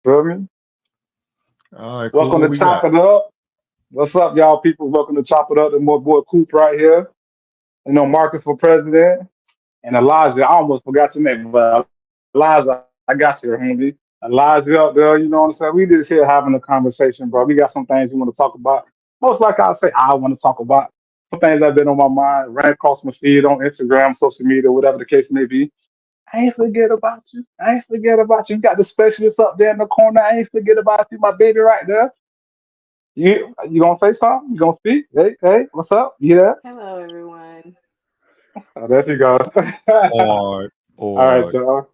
Feel me? All right, cool. Welcome What to we got? Chop It Up. What's up, y'all people? Welcome to Chop It Up. The more boy Coop right here. Marcus for president. And Elijah, I almost forgot your name, but Elijah, I got you, homie. Elijah up there, you know what I'm saying? We just here having a conversation, bro. We got some things we want to talk about. Most like I say, I want to talk about some things that have been on my mind, ran across my feed on Instagram, social media, whatever the case may be. I ain't forget about you. I ain't forget about you. You got the specialist up there in the corner. I ain't forget about you, my baby right there. You gonna say something? You gonna speak? Hey, what's up? You there? Hello, everyone. Oh, there she goes. Or All right, or y'all.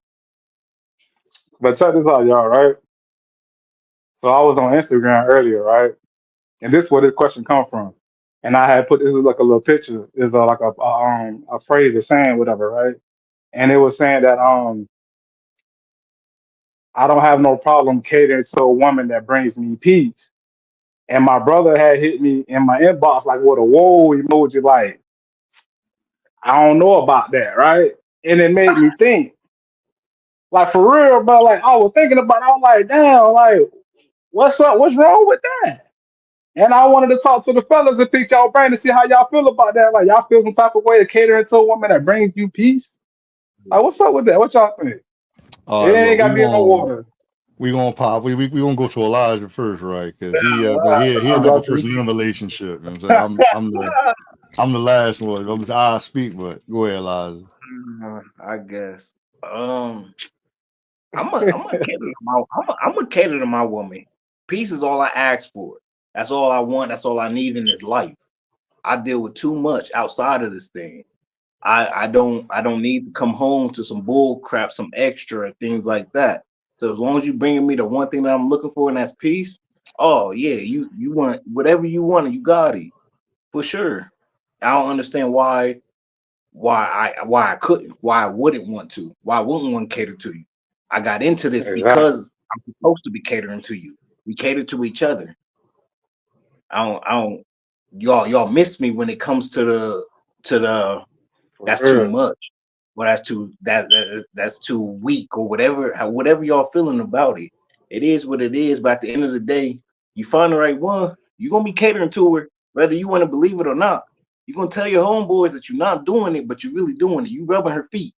But check this out, y'all. Right. So I was on Instagram earlier, right? And this is where this question come from. And I had put this is like a little picture. Is like a phrase of saying whatever, right? And it was saying that I don't have no problem catering to a woman that brings me peace. And my brother had hit me in my inbox like with a whoa emoji, like I don't know about that, right? And it made me think, like for real, but like I was thinking about, it, I was like, damn, like what's up? What's wrong with that? And I wanted to talk to the fellas and pick y'all brain to see how y'all feel about that. Like y'all feel some type of way of catering to a woman that brings you peace. Like what's up with that? What y'all think? all It right, ain't look, gotta be in no order. we gonna pop. We gonna go to Elijah first, right? Because but Right. he I another got you. person in a relationship. You know what I'm saying I'm the last one. I speak, but go ahead, Elijah. I guess. I'm a cater to I'm a cater to my woman. Peace is all I ask for. That's all I want. That's all I need in this life. I deal with too much outside of this thing. I don't need to come home to some bull crap, some extra and things like that. So as long as you bringing me the one thing that I'm looking for, and that's peace. Oh yeah, you want whatever you want, and you got it for sure. I don't understand why I couldn't, why I wouldn't want to, why I wouldn't want to cater to you. I got into this Exactly. because I'm supposed to be catering to you. We cater to each other. I don't y'all miss me when it comes to the For that's too real. much. Well, that's too weak or whatever. Whatever y'all feeling about it, it is what it is. But at the end of the day, you find the right one, you're gonna be catering to her, whether you want to believe it or not. You're gonna tell your homeboys that you're not doing it, but you're really doing it. You rubbing her feet.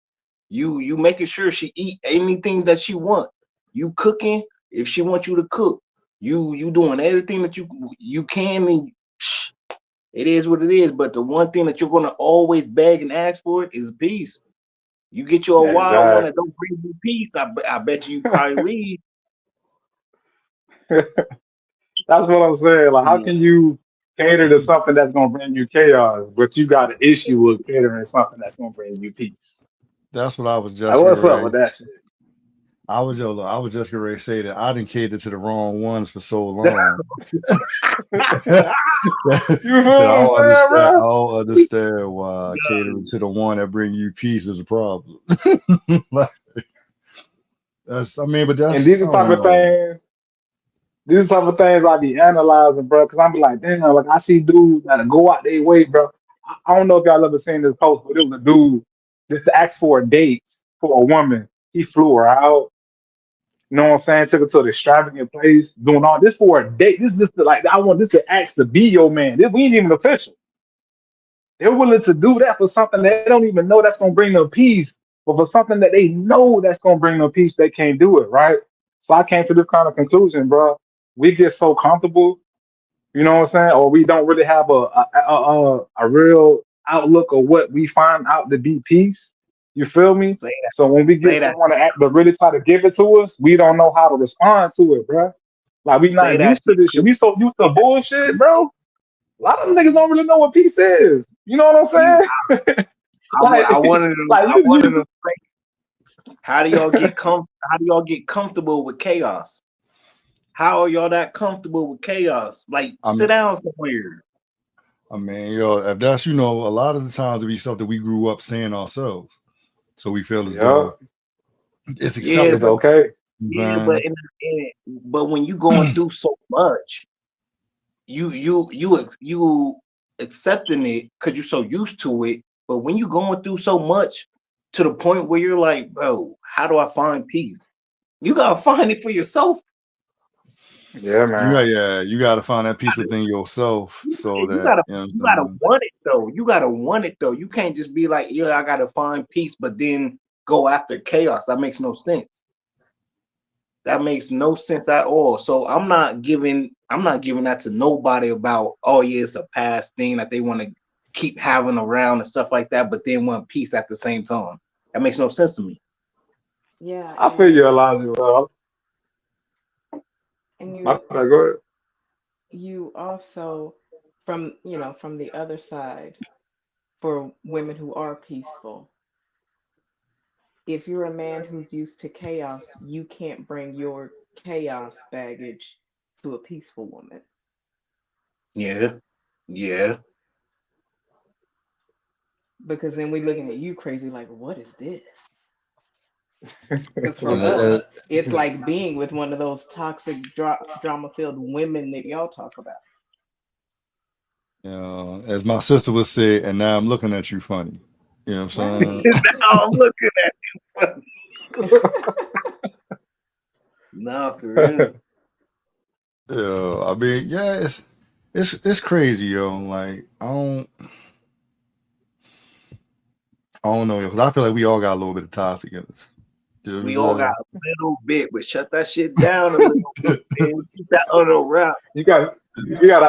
You making sure she eat anything that she want. You cooking if she wants you to cook. You doing everything that you can, and it is what it is. But the one thing that you're gonna always beg and ask for is peace. You get you a wild one that Exactly. don't bring you peace. I bet you probably leave. That's what I'm saying. Like, how Mm. can you cater to something that's gonna bring you chaos, but you got an issue with catering something that's gonna bring you peace? That's what I was Like, just what's up with ready. that shit? I was just ready to say that I didn't cater to the wrong ones for so long that You feel what I I'm don't saying, understand. I bro? don't understand why catering to the one that bring you peace is a problem. Like, that's I mean, but And that's these I are the type don't of know. things. These are the type of things I be analyzing, bro. Because I be like, damn, like I see dudes that go out their way, bro. I don't know if y'all ever seen this post, but it was a dude just to ask for a date for a woman. He flew her out. You know what I'm saying? Took her to an extravagant place, doing all this for a date. This is just like I want this to ask to be your man. This, we ain't even official. They're willing to do that for something they don't even know that's gonna bring them peace, but for something that they know that's gonna bring them peace, they can't do it, right? So I came to this kind of conclusion, bro. We get so comfortable, you know what I'm saying, or we don't really have a real outlook of what we find out to be peace. You feel me? Say that. So when we get Say that. someone to act, but really try to give it to us, we don't know how to respond to it, bro. Like we Say not that used to shit. this shit. We so used to Say that. bullshit, bro. A lot of them niggas don't really know what peace is. You know what I'm You, saying? I like, wanted to. like I wanted you to. How do y'all get How do y'all get comfortable with chaos? How are y'all that comfortable with chaos? Like, I sit mean, down somewhere. if that's a lot of the times it be something we grew up saying ourselves, so we feel as yeah, though it's Yeah, it's but acceptable. okay. You yeah, know what but but when you going through so much, you accepting it because you're so used to it. But when you going through so much to the point where you're like, bro, how do I find peace? You gotta find it for yourself. Yeah, man. you got to find that peace within yourself so You that gotta you know you what I'm gotta saying? want it though. You gotta want it though. You can't just be like, yeah, I gotta find peace, but then go after chaos. That makes no sense. That makes no sense at all. So I'm not giving that to nobody about, oh yeah, it's a past thing that they want to keep having around and stuff like that, but then want peace at the same time. That makes no sense to me. Yeah, I feel you a lot, bro. and My you bad, go ahead. you also from from the other side, for women who are peaceful, if you're a man who's used to chaos, you can't bring your chaos baggage to a peaceful woman, Yeah, yeah. because then we looking at you crazy like, what is this? Because for And us, it's like being with one of those toxic drama filled women that y'all talk about. as my sister would say, and now I'm looking at you funny. You know what I'm Right. saying? Oh, I'm looking at nah, for real. Yeah, I mean, yeah, it's crazy, yo. Like I don't know, yo, 'cause I feel like we all got a little bit of toxic in us. You know what I'm We all got saying? a little bit, but shut that shit down a little bit, man. Keep that other rap. You gotta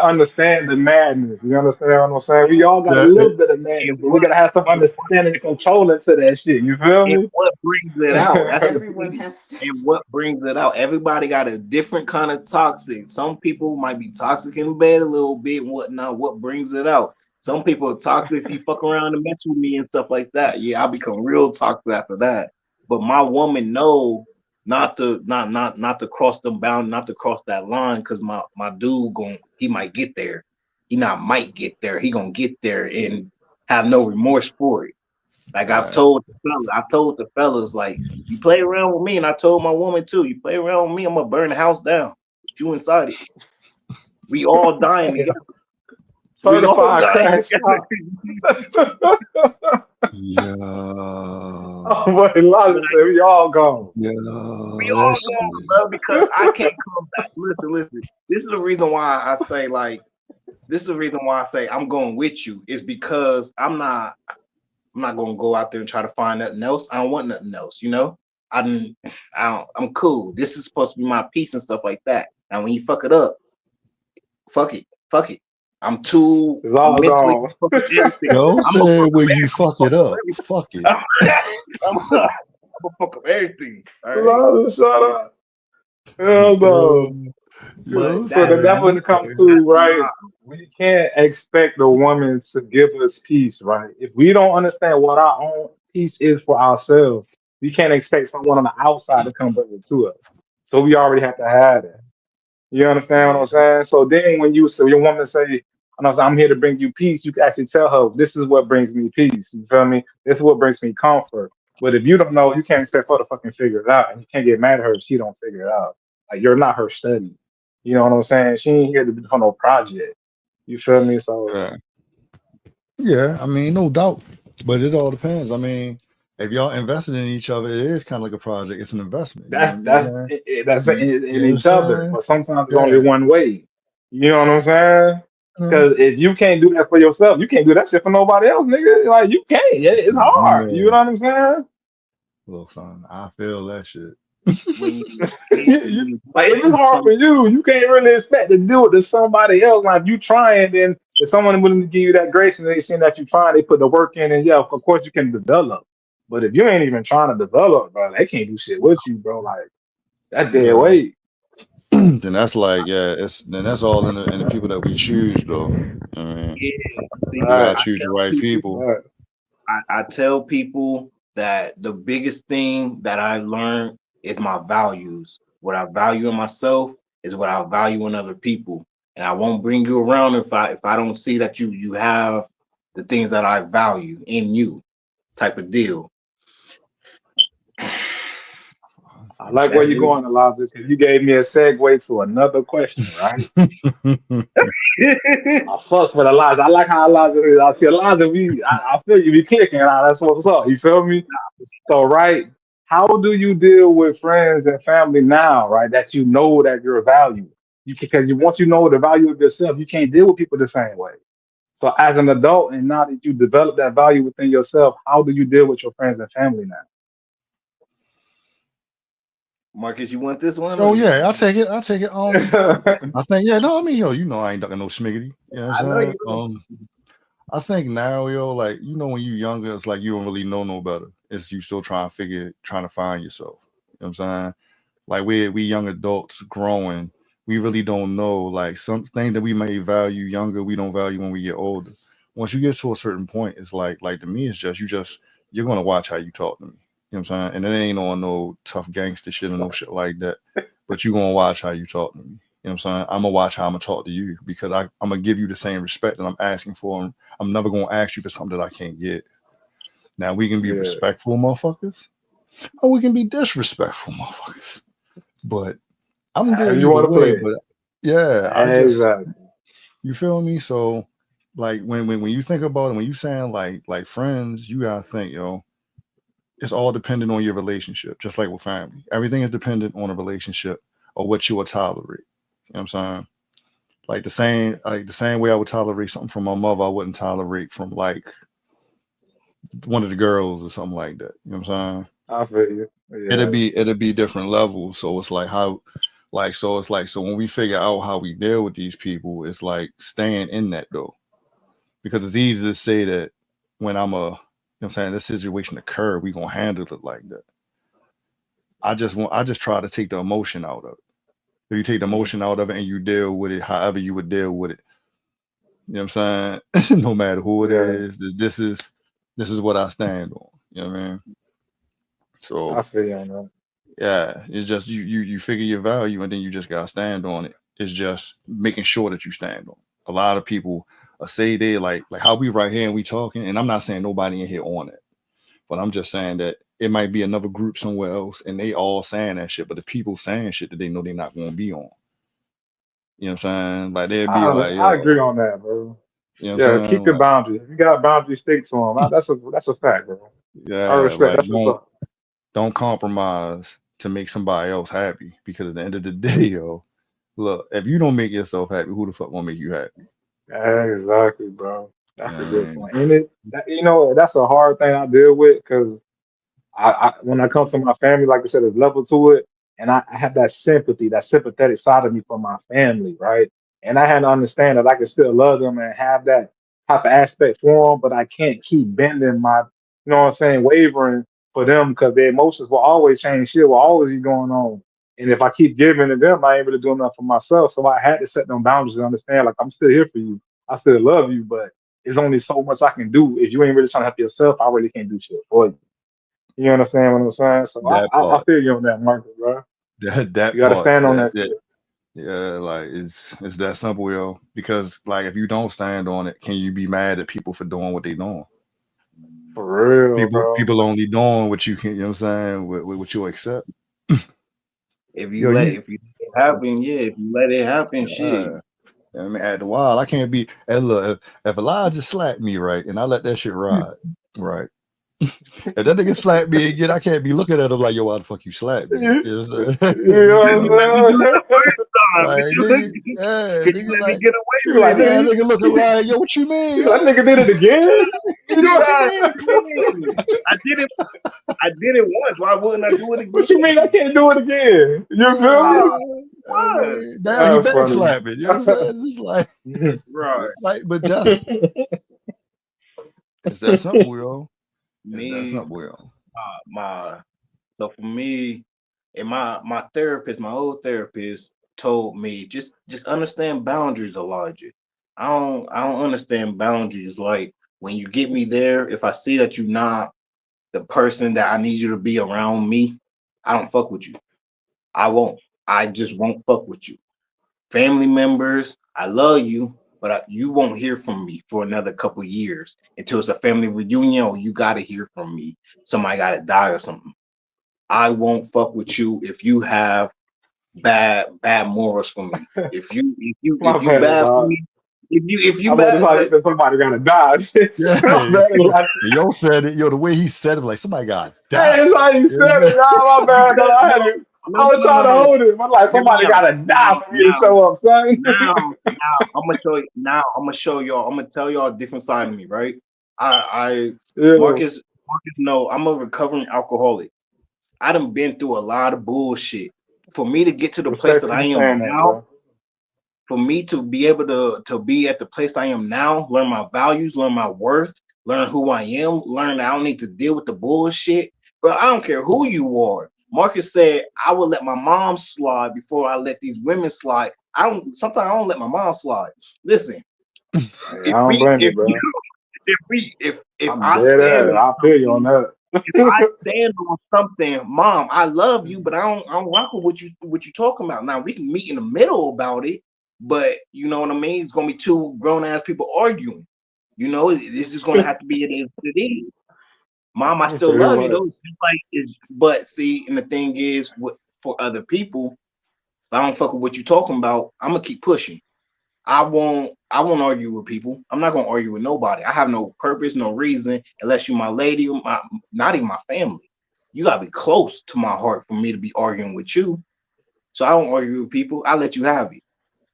understand the madness. You understand what I'm saying? We all got a That, little bit of madness, And but we what gotta have some and, understanding and control into that shit. You feel and me? what brings it out? That's the Everyone thing. has to. And what brings it out? Everybody got a different kind of toxic. Some people might be toxic in bed a little bit and whatnot. What brings it out? Some people are toxic if you fuck around and mess with me and stuff like that. Yeah, I'll become real toxic after that. But my woman know not to cross them bound, not to cross that line, because my dude going he might get there. He not might get there. He gonna get there and have no remorse for it. Like that, I've told the fellas, like, you play around with me, and I told my woman too, you play around with me, I'm gonna burn the house down. Put you inside it. We all dying Damn. together. We all Certified dying crash together. out. yeah, Oh, but Elijah Like, said we all gone. we yeah, all that's going, bro, because I can't come back. Listen. This is the reason why I say, like, this is the reason why I say I'm going with you, is because I'm not gonna go out there and try to find nothing else. I don't want nothing else, you know. I didn't. I'm cool. This is supposed to be my peace and stuff like that. Now, when you fuck it up, fuck it. I'm too It's all mentally gone. fuck up everything. Joe I'm gonna said fuck up when you everything. fuck it up, fuck it. I'm gonna fuck up everything. All right, Elijah, shut up. Hell no. but Joe So that that's when said, it comes to, that's right? We can't expect the woman to give us peace, right? If we don't understand what our own peace is for ourselves, we can't expect someone on the outside to come bring it to us. So we already have to have it. You understand what yeah, I'm saying? So then when your woman say, I'm here to bring you peace, you can actually tell her, this is what brings me peace. You feel me? This is what brings me comfort. But if you don't know, you can't expect her to fucking figure it out. And you can't get mad at her if she don't figure it out. Like you're not her study. You know what I'm saying? She ain't here to be on no project. You feel me? So yeah, yeah. I mean, no doubt, but it all depends. I mean, if y'all invested in each other, it is kind of like a project. It's an investment. You know that's what I'm that's saying? that's in You know what I'm each other. saying? But sometimes it's only Yeah. one way. You know what I'm saying? Yeah. Because if you can't do that for yourself, you can't do that shit for nobody else, nigga. Like you can't. It's hard. You Man, know what I'm saying? look, son, I feel that shit. when you Like if it's put hard some. for you, you can't really expect to do it to somebody else. Like if you trying, then if someone willing to give you that grace and they see that you trying, they put the work in, and yeah, of course you can develop. But if you ain't even trying to develop, bro, they can't do shit with you, bro. Like that's dead Yeah. weight. Then that's like, yeah, it's then that's all in the people that we choose, though. I mean, Yeah, we see, Right, gotta choose the right people. right. I tell people that the biggest thing that I learned is my values. What I value in myself is what I value in other people. And I won't bring you around if I don't see that you have the things that I value in you, type of deal. I like where That's you're it. going, Elijah, because you gave me a segue to another question, right? I fucks with Elijah. I like how Elijah is. I see Elijah, I feel you be clicking. That's what's up. You feel me? So, right, how do you deal with friends and family now, right? That you know that you're valued. Because you once you know the value of yourself, you can't deal with people the same way. So as an adult, and now that you develop that value within yourself, how do you deal with your friends and family Marcus, you want this one Oh or yeah, I'll take it. I'll take it. now? I think yeah. No, I mean yo, I ain't ducking no schmiggity. You know what I'm I know saying? you don't. I think now yo, like when you younger, it's like you don't really know no better. It's you still trying to find yourself. You know what I'm saying? Like we young adults growing, we really don't know like some things that we may value younger, we don't value when we get older. Once you get to a certain point, it's like to me, it's just you're gonna watch how you talk to me. You know what I'm saying? And it ain't on no tough gangster shit or no shit like that. But you're gonna watch how you talk to me. You know what I'm saying? I'm gonna watch how I'm gonna talk to you because I'm gonna give you the same respect that I'm asking for. And I'm never gonna ask you for something that I can't get. Now we can be Yeah, respectful, motherfuckers, or we can be disrespectful, motherfuckers. But I'm however good you either want to play way. it. But yeah, I just Exactly. you feel me. So like when you think about it, when you saying like friends, you gotta think it's all dependent on your relationship. Just like with family, everything is dependent on a relationship or what you will tolerate. You know what I'm saying? Like the same way I would tolerate something from my mother, I wouldn't tolerate from like one of the girls or something like that. You know what I'm saying? I feel you. Yeah. It'd be different levels. So it's like how so when we figure out how we deal with these people, it's like staying in that though. Because it's easy to say that when I'm saying this situation occurred, we gonna handle it like that. I just try to take the emotion out of it. If you take the Mhm. emotion out of it and you deal with it however you would deal with it, you know what I'm saying? No matter who it Yeah. is, this is what I stand on. You know what I mean? I So feel you on that. yeah, it's just you figure your value and then you just gotta stand on it. It's just making sure that you stand on it. A lot of people say they like how we right here and we talking, and I'm not saying nobody in here on it, but I'm just saying that it might be another group somewhere else and they all saying that shit, but the people saying shit that they know they're not gonna be on. You know what I'm saying? Like they'd be like, I agree yo, on that, bro. you know what Yeah, I'm saying? keep your Like, boundaries. If you got boundaries, stick to them. That's a fact, bro. I yeah, respect. like That's what's up. don't compromise to make somebody else happy because at the end of the day, yo, look, if you don't make yourself happy, who the fuck gonna make you happy? Exactly, bro. You That's a know what I good mean? point. And that's a hard thing I deal with because I when I come to my family, like I said, there's level to it, and I have that sympathy, that sympathetic side of me for my family, right? And I had to understand that I can still love them and have that type of aspect for them, but I can't keep bending my, what I'm saying, wavering for them because their emotions will always change. Shit will always be going on, and if I keep giving to them, I ain't really doing enough for myself. So I had to set them boundaries and understand, like I'm still here for you, I still love you, but it's only so much I can do. If you ain't really trying to help yourself, I really can't do shit for you. You understand what I'm saying? So That I part, feel you on that, Marcus, bro. that You got to part, stand on that that shit. yeah, like it's that simple, yo. Because like if you don't stand on it, can you be mad at people for doing what they doing? For real, bro. People only doing what you can. You know what I'm saying? What you accept. If Yo, you let if you let it happen, yeah. If you let it happen, shit. uh, I mean, at the wild, I can't be. And look, if Elijah slapped me right, and I let that shit ride, right. If that nigga slapped me again, I can't be looking at him like, yo, why the fuck you slapped me? You You know what I'm know saying? Let me do it the first time. Like, nigga, yeah, Could you nigga, let me like, get away you with like, it? yeah, nigga, nigga looking like, yo, what you mean, that yo? nigga did it again. You know what you Right. mean? Yeah. I did it. I did it once. Why wouldn't I do it What you mean? I again? can't do it again. You feel me? I Right. mean, now he That's funny. backslapping. You know what I'm saying? It's Right. but that's it's that simple, yo. It's that Me, simple, yo. my so for me, and my therapist, my old therapist, told me just understand boundaries, Elijah. I don't understand boundaries. Like when you get me there, if I see that you're not the person that I need you to be around me, I don't fuck with you. I won't. I just won't fuck with you. Family members, I love you, but you won't hear from me for another couple years until it's a family reunion or you got to hear from me. Somebody got to die or something. I won't fuck with you if you have bad morals for me. My If you bad, bad for dog. me, if I you about to bad, tell you that somebody gotta die. Yeah. My bad, like, Yo said it, yo, the way he said it, like somebody got hey, died. it's how you You know said what I'm it, saying? y'all. My you bad, dog. bad, I no, had it. I was trying to No. hold it, but like Hear me somebody out. gotta die for me to Now, show up, son. now, I'm gonna show you. Now, I'm gonna show y'all. I'm gonna tell y'all a different side of me, right? I, Yeah, Marcus, no, I'm a recovering alcoholic. I done been through a lot of bullshit. For me to get to the place respect that you I for am saying that, now, bro. for me to be able to be at the place I am now, learn my values, learn my worth, learn who I am, learn that I don't need to deal with the bullshit. But I don't care who you are. Marcus said I would let my mom slide before I let these women slide. I don't sometimes I don't let my mom slide. Listen, Hey, I don't blame you, bro. if I'm I dead stand at it. on I feel you on something, that. if I stand on something, mom, I love you, but I don't rock with what you talking about. Now we can meet in the middle about it, but you know what I mean? It's gonna be two grown ass people arguing. You know, this is gonna have to be it is what it is. Mom, I So still you're love you right. though. It's just like is but see, and the thing is for other people, if I don't fuck with what you talking about, I'm gonna keep pushing. I won't argue with people. I'm not gonna argue with nobody. I have no purpose, no reason, unless you my lady or my not even my family. You gotta be close to my heart for me to be arguing with you. So I don't argue with people. I let you have it.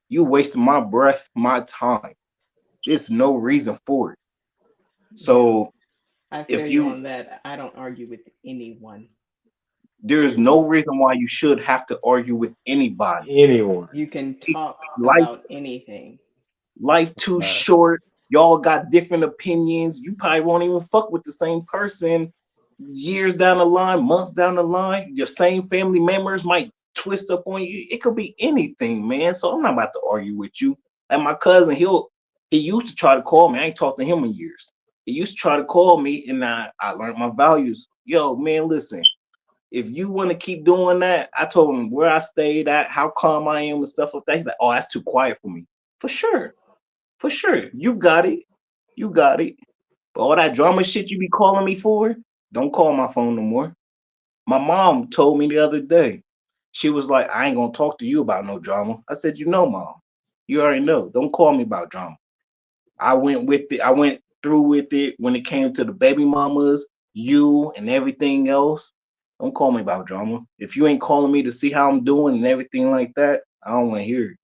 You wasting my breath, my time. There's no reason for it. Yeah, So I feel if you you on that. I don't argue with anyone. there's You no can reason why you should have to argue with anybody. Anyone. you can talk Life about anything. Life too Right. short. Y'all got different opinions. You probably won't even fuck with the same person years down the line, months down the line. Your same family members might twist up on you. It could be anything, man. So I'm not about to argue with you. And my cousin, he used to try to call me. I ain't talked to him in years. He used to try to call me, and I learned my values. Yo, man, listen. If you want to keep doing that, I told him where I stayed at, how calm I am, and stuff like that. He's like, "Oh, that's too quiet for me." For sure. For sure. You got it. You got it. But all that drama shit you be calling me for, don't call my phone no more. My mom told me the other day, she was like, I ain't gonna talk to you about no drama. I said, you know, mom, you already know. Don't call me about drama. I went with it. I went through with it when it came to the baby mamas, you, and everything else. Don't call me about drama. If you ain't calling me to see how I'm doing and everything like that, I don't want to hear it.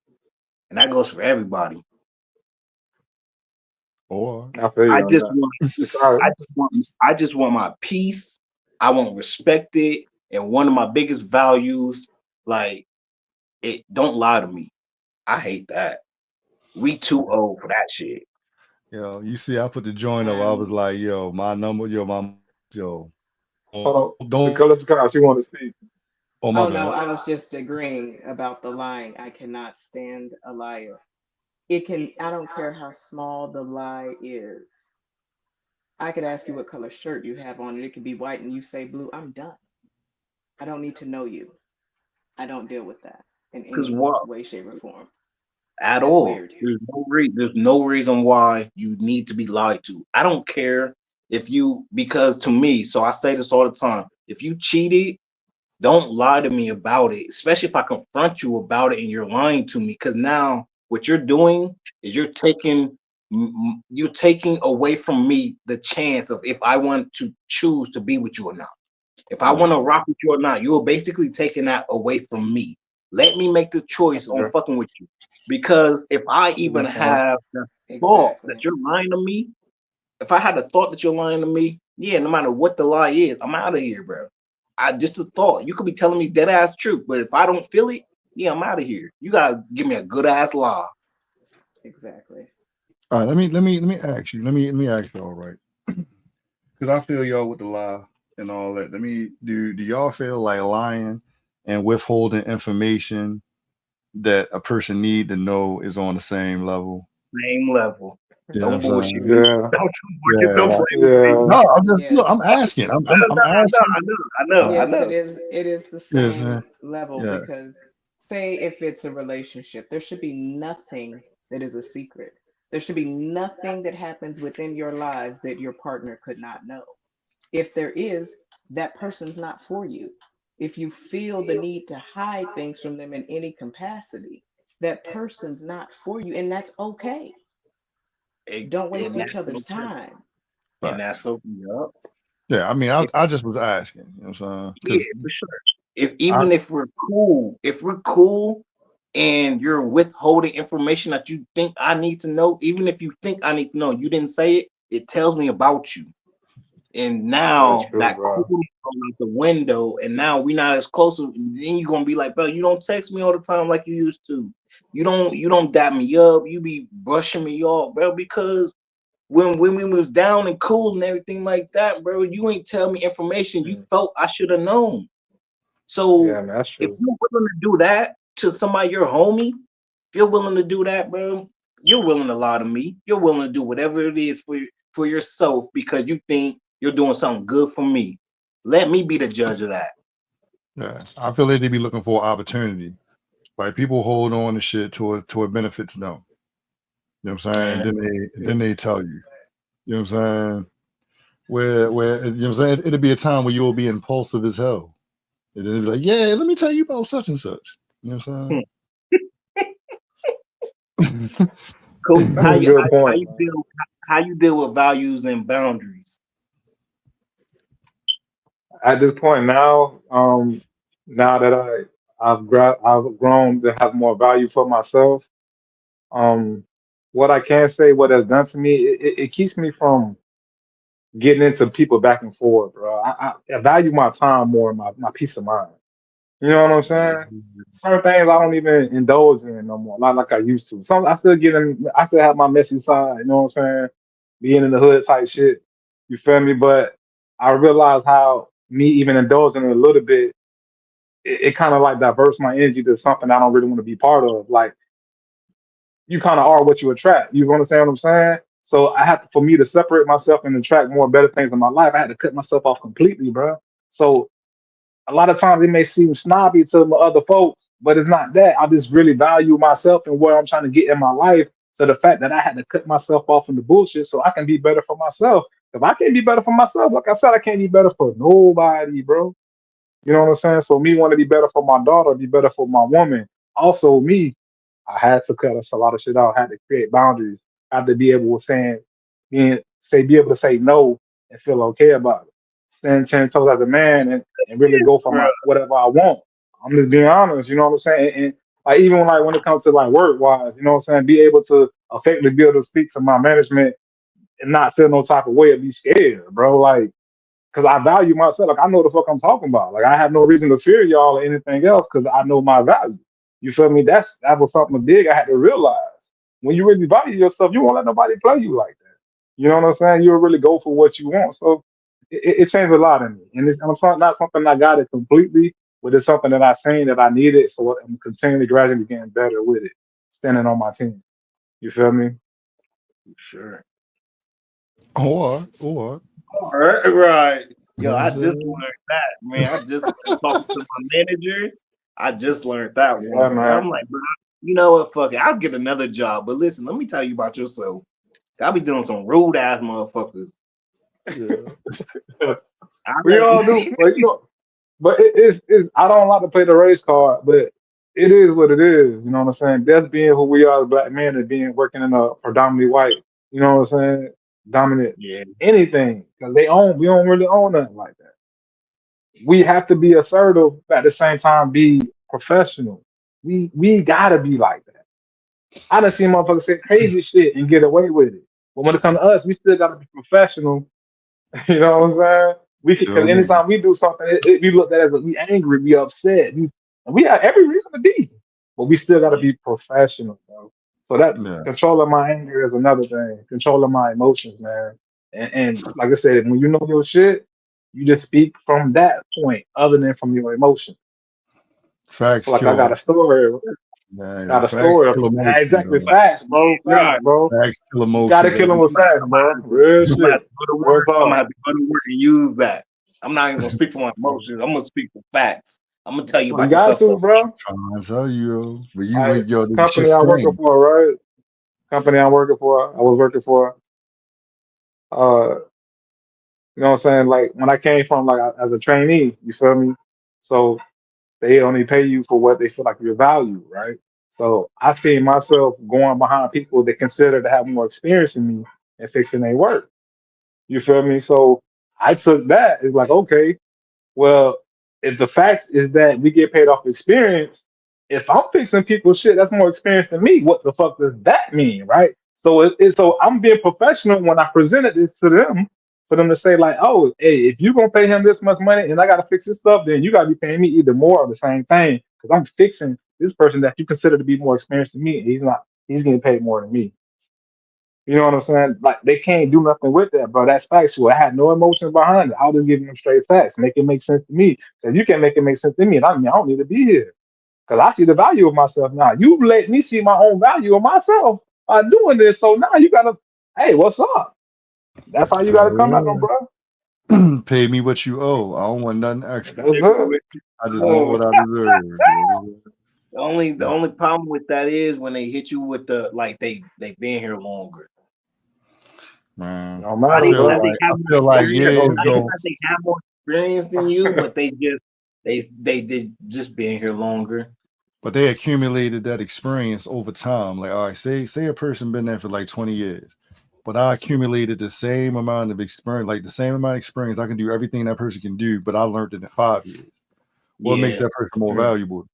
And that goes for everybody. Or I feel I you on just that. want Because I just want my peace. I want respect it. And one of my biggest values, like it don't lie to me. I hate that. We too old for that shit. yo, you see, I put the joint up. I was Um, like, yo, my number, yo, hold on, don't. because she want to speak. Oh my oh no, bad. I was just agreeing about the lying. I cannot stand a liar. I don't care how small the lie is. I could ask you what color shirt you have on it. It could be white and you say blue. I'm done. I don't need to know you. I don't deal with that in Cause any what? way, shape, or form. At That's all. weird. There's no reason why you need to be lied to. I don't care if you because to me, so I say this all the time. If you cheated, don't lie to me about it, especially if I confront you about it and you're lying to me. Because now what you're doing is you're taking away from me the chance of if I want to choose to be with you or not. If I want Right. to rock with you or not, you're basically taking that away from me. Let me make the choice on Okay, fucking with you. Because if I even that's fine. have the thought that Exactly. you're lying to me, if I had the thought that you're lying to me, yeah, no matter what the lie is, I'm out of here, bro. I just a thought. You could be telling me dead ass truth, but if I don't feel it, yeah, I'm out of here. You gotta give me a good ass lie. Exactly. All right, let me ask you. Let me ask you all right. Because I feel y'all with the lie and all that. Do y'all feel like lying and withholding information that a person need to know is on the same level? Same level. You know what Don't I'm bullshit saying? me. Yeah, Don't Yeah. play with me. yeah. No, I'm just look. Yes. I'm asking. I'm No, I'm no, no, asking. I know, I know, Uh, I Yes, know. it is the you know what I'm saying? same level Yeah. because say if it's a relationship, there should be nothing that is a secret. There should be nothing that happens within your lives that your partner could not know. If there is, that person's not for you. If you feel the need to hide things from them in any capacity, that person's not for you, and that's okay. Don't waste And each that's other's okay. time. And Right. that's okay. Yup. Yeah. I mean, I If, I just was asking. You know what I'm saying? yeah, Because for sure. If I, even if we're cool and you're withholding information that you think I need to know, even if you think I need to know, you didn't say it, it tells me about you. And That's now true, that bro. coolness goes out the window, and now we're not as close. And then you're gonna be like, bro, you don't text me all the time like you used to. You don't dap me up. You be brushing me off, bro, because when we was down and cool and everything like that, bro, you ain't tell me information you Mm. felt I should have known. So Yeah, man, that's if true. you're willing to do that to somebody your homie, if you're willing to do that, bro, you're willing to lie to me. You're willing to do whatever it is for yourself because you think you're doing something good for me. Let me be the judge of that. yeah, I feel like they be looking for opportunity. Like people hold on to shit to it benefits them. You know what I'm saying? Man, Then they tell you. You know what I'm saying? Where you know what I'm saying? It'll be a time where you'll be impulsive as hell. And then it'll be like, yeah, let me tell you about such and such. You know what I'm saying? Coop, Good point, man. how you deal with values and boundaries? At this point now, now that I've grown to have more value for myself, um, what I can say, what has done to me, it keeps me from getting into people back and forth, bro. I value my time more, my peace of mind. You know what I'm Yeah. saying? Certain things I don't even indulge in no more, not like I used to. Some I still get in, I still have my messy side. You know what I'm saying? Being in the hood type shit. You feel me? But I realize how me even indulging in a little bit, it kind of like diverts my energy to something I don't really want to be part of. Like you kind of are what you attract. You understand what I'm saying? So I had to, for me to separate myself and attract more better things in my life, I had to cut myself off completely, bro. So a lot of times it may seem snobby to my other folks, but it's not that. I just really value myself and where I'm trying to get in my life. So the fact that I had to cut myself off from the bullshit so I can be better for myself. If I can't be better for myself, like I said, I can't be better for nobody, bro. You know what I'm saying? So me want to be better for my daughter, be better for my woman. Also me, I had to cut us a lot of shit out. I had to create boundaries. I had to be able to be able to say no and feel okay about it. Stand 10 toes as a man and really go for Bro, my whatever I want. I'm just being honest, you know what I'm saying? And like even when it comes to like work wise, you know what I'm saying, be able to effectively be able to speak to my management and not feel no type of way or be scared, bro. Like because I value myself. Like I know the fuck I'm talking about. Like I have no reason to fear y'all or anything else because I know my value. You feel me? That was something big I had to realize. When you really value yourself, you won't let nobody play you like that. You know what I'm saying? You'll really go for what you want. So it changed a lot in me, and not something I got it completely, but it's something that I seen that I needed. So I'm continually gradually getting better with it, standing on my team. You feel me? sure. or All right, right. you know Yo, what I'm I just saying? learned that, man. I just talking to my managers. I just learned that Yeah, one. man. I'm like, bro, you know what? Fuck it. I'll get another job. But listen, let me tell you about yourself. I'll be doing some rude ass motherfuckers. Yeah. I We let all do, but you know. But it's I don't like to play the race card, but it is what it is. You know what I'm saying? That's being who we are as black men and being working in a predominantly white. You know what I'm saying? Dominant yeah, anything because we don't really own nothing like that. We have to be assertive, but at the same time be professional. We gotta be like that. I done seen motherfuckers say crazy shit and get away with it, but when it comes to us, we still gotta be professional. You know what I'm saying? We because Yo, anytime we do something, we look at it as we angry, we upset, and we have every reason to be, but we still got to yeah, be professional, bro. So that yeah. controlling my anger is another thing. Controlling my emotions, man. And like I said, when you know your shit, you just speak from that point, other than from your emotion. Facts So like I kill. got a story, Yeah, got a facts story of kill emotion, exactly yo. facts, bro, facts, right. bro. Facts kill You gotta emotions kill them every with time. facts, bro. Real I'm gonna have shit. to go to Real work. I'm gonna talk. have to go to work and use that. I'm not even gonna speak for my emotions. I'm gonna speak for facts. I'm gonna tell you You about got yourself. to, bro. Trying to tell you, yo. But you I wait, yo, the shit company I'm working sting. for, right? Company I'm working for, I was working for. Uh, you know what I'm saying? Like when I came from like as a trainee, you feel me? So they only pay you for what they feel like your value, right? So I see myself going behind people that consider to have more experience than me and fixing their work. You feel me? So I took that. It's like, okay, well, if the facts is that we get paid off experience, if I'm fixing people's shit, that's more experience than me. What the fuck does that mean, right? So so I'm being professional when I presented this to them for them to say like, oh, hey, if you gonna pay him this much money and I gotta fix this stuff, then you gotta be paying me either more or the same thing because I'm fixing this person that you consider to be more experienced than me, and he's not. He's getting paid more than me. You know what I'm saying? Like they can't do nothing with that, bro. That's factual. I had no emotions behind it. I was just giving them straight facts, make it make sense to me. Because you can't make it make sense to me, and I mean I don't need to be here. Because I see the value of myself now. You let me see my own value of myself by doing this. So now you gotta, hey, what's up? That's how you gotta come at them, bro. Pay me what you owe. I don't want nothing extra. That's it. I just want Oh, what I deserve. the only problem with that is when they hit you with the like they've been here longer. Man, No Not I matter, even feel that bro. they like have more yeah, experience. Hey, Not even yo, that they have more experience than you, but they did just been here longer. but they accumulated that experience over time. Like, all right, say a person been there for like 20 years, but I accumulated the same amount of experience, like the same amount of experience. I can do everything that person can do, but I learned it in 5 years. What makes Yeah, that person more mm, valuable?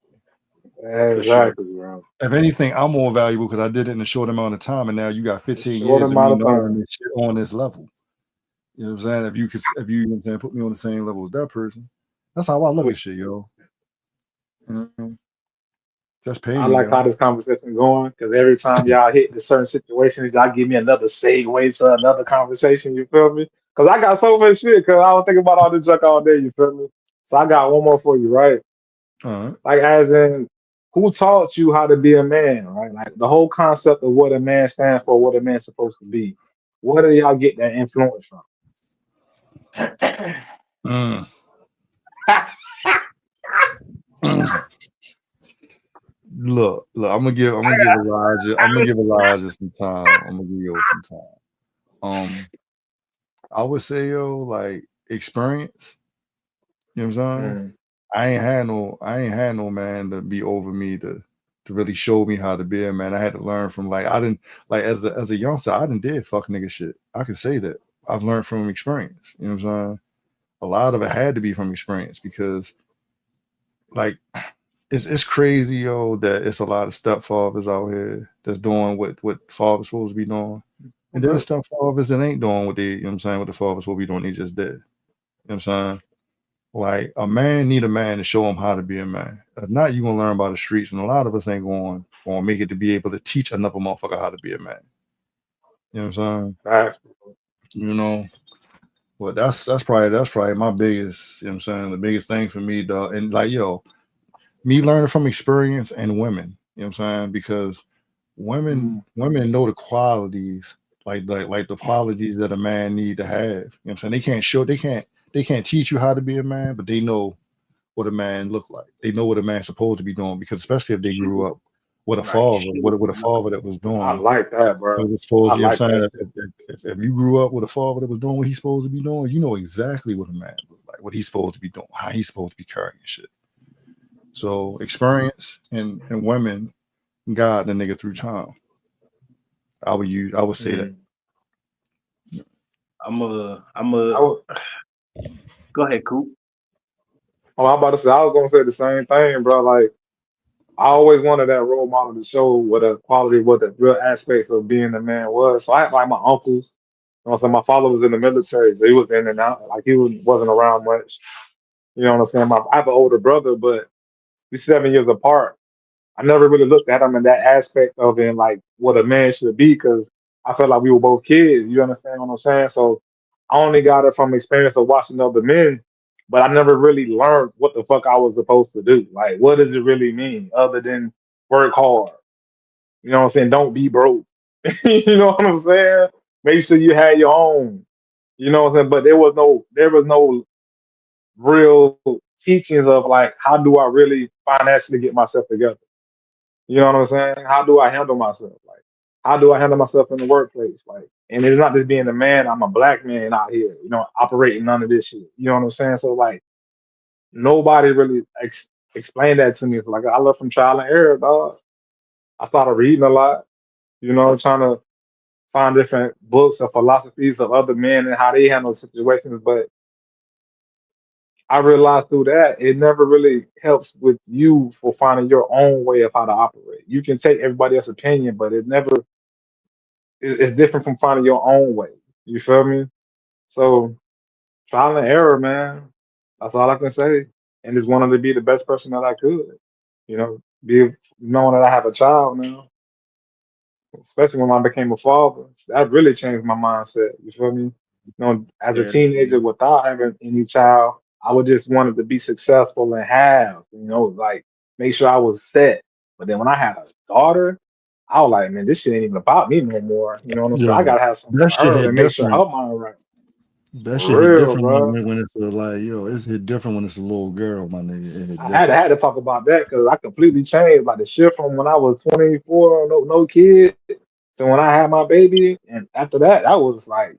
for sure. exactly, bro. If anything, I'm more valuable because I did it in a short amount of time, and now you got A 15 short years of me amount of knowing time. this shit on this level. You know what I'm saying? If you, you know what I'm saying, put me on the same level as that person, that's how I look at shit, yo. Mhm. Just pay I me, like how yo. this conversation going because every time y'all hit the certain situations, y'all give me another segue to another conversation. You feel me? Because I got so much shit. Because I was thinking about all this junk all day. You feel me? So I got one more for you, right? All right. Like as in, who taught you how to be a man, right? Like the whole concept of what a man stands for, what a man's supposed to be. Where do y'all get that influence from? Mm. Look. I'm gonna give Elijah some time. I'm gonna give you some time. Um, I would say, yo, like experience. You know what I'm saying? Mm, I ain't had no man to be over me to really show me how to be a man. I had to learn from like I didn't like as a youngster, I didn't did fuck nigga shit. I can say that. I've learned from experience. You know what I'm saying? A lot of it had to be from experience because like it's crazy, yo, that it's a lot of stepfathers out here that's doing what fathers supposed to be doing. And then the okay. stepfathers that ain't doing what they, you know what I'm saying, what the fathers supposed to be doing, they just did. You know what I'm saying? Like a man need a man to show him how to be a man. If not, you gonna learn by the streets, and a lot of us ain't going to make it to be able to teach another motherfucker how to be a man. You know what I'm saying? That's You know, well that's probably my biggest, you know what I'm saying, the biggest thing for me, dog. And like yo, me learning from experience and women, you know what I'm saying? Because mm, women know the qualities, like the qualities that a man need to have. You know what I'm saying? They can't teach you how to be a man, but they know what a man look like. They know what a man's supposed to be doing because especially if they grew shoot. up with a Right. father, Shoot. with a father that was I doing like that, what bro. he was supposed I to, you know like what I'm that saying? shit. If you grew up with a father that was doing what he's supposed to be doing, you know exactly what a man look like, what he's supposed to be doing, how he's supposed to be carrying shit. So experience and women guide the nigga through time. I would say that. Mm. I'm a I was, go ahead, Coop. oh, I'm about to say, I was gonna say the same thing, bro. Like I always wanted that role model to show what a quality, what the real aspects of being a man was. So I had like my uncles. You know, so my father was in the military, so he was in and out. Like wasn't around much. You know what I'm saying? I have an older brother, but we're 7 years apart. I never really looked at him in that aspect of in like what a man should be because I felt like we were both kids. You understand what I'm saying? So I only got it from experience of watching other men, but I never really learned what the fuck I was supposed to do. Like, what does it really mean other than work hard? You know what I'm saying? Don't be broke. You know what I'm saying? Make sure you had your own. You know what I'm saying? But there was no real teachings of like how do I really financially get myself together. You know what I'm saying? How do I handle myself? Like, how do I handle myself in the workplace? Like, and it's not just being a man. I'm a black man out here, operating none of this shit. You know what I'm saying? So like, nobody really explained that to me. So, like, I learned from trial and error, dog. I started reading a lot. Trying to find different books or philosophies of other men and how they handle situations. But I realized through that it never really helps with you for finding your own way of how to operate. You can take everybody else's opinion, but it never it's different from finding your own way. You feel me? So trial and error, man. That's all I can say. And just wanted to be the best person that I could. You know, be knowing that I have a child now, especially when I became a father. That really changed my mindset. You feel me? You know, as a Yeah. teenager without having any child, I would just wanted to be successful and have, like make sure I was set. But then when I had a daughter, I was like, man, this shit ain't even about me no more. You know what I'm saying? I Yo, gotta have something that for shit her and hit make sure different. her mind right. That For shit hit real, different bro. when it's like, yo, it's hit different when it's a little girl, my nigga. It hit I different. had to talk about that because I completely changed. Like the shift from when I was 24, no kid, to when I had my baby, and after that was like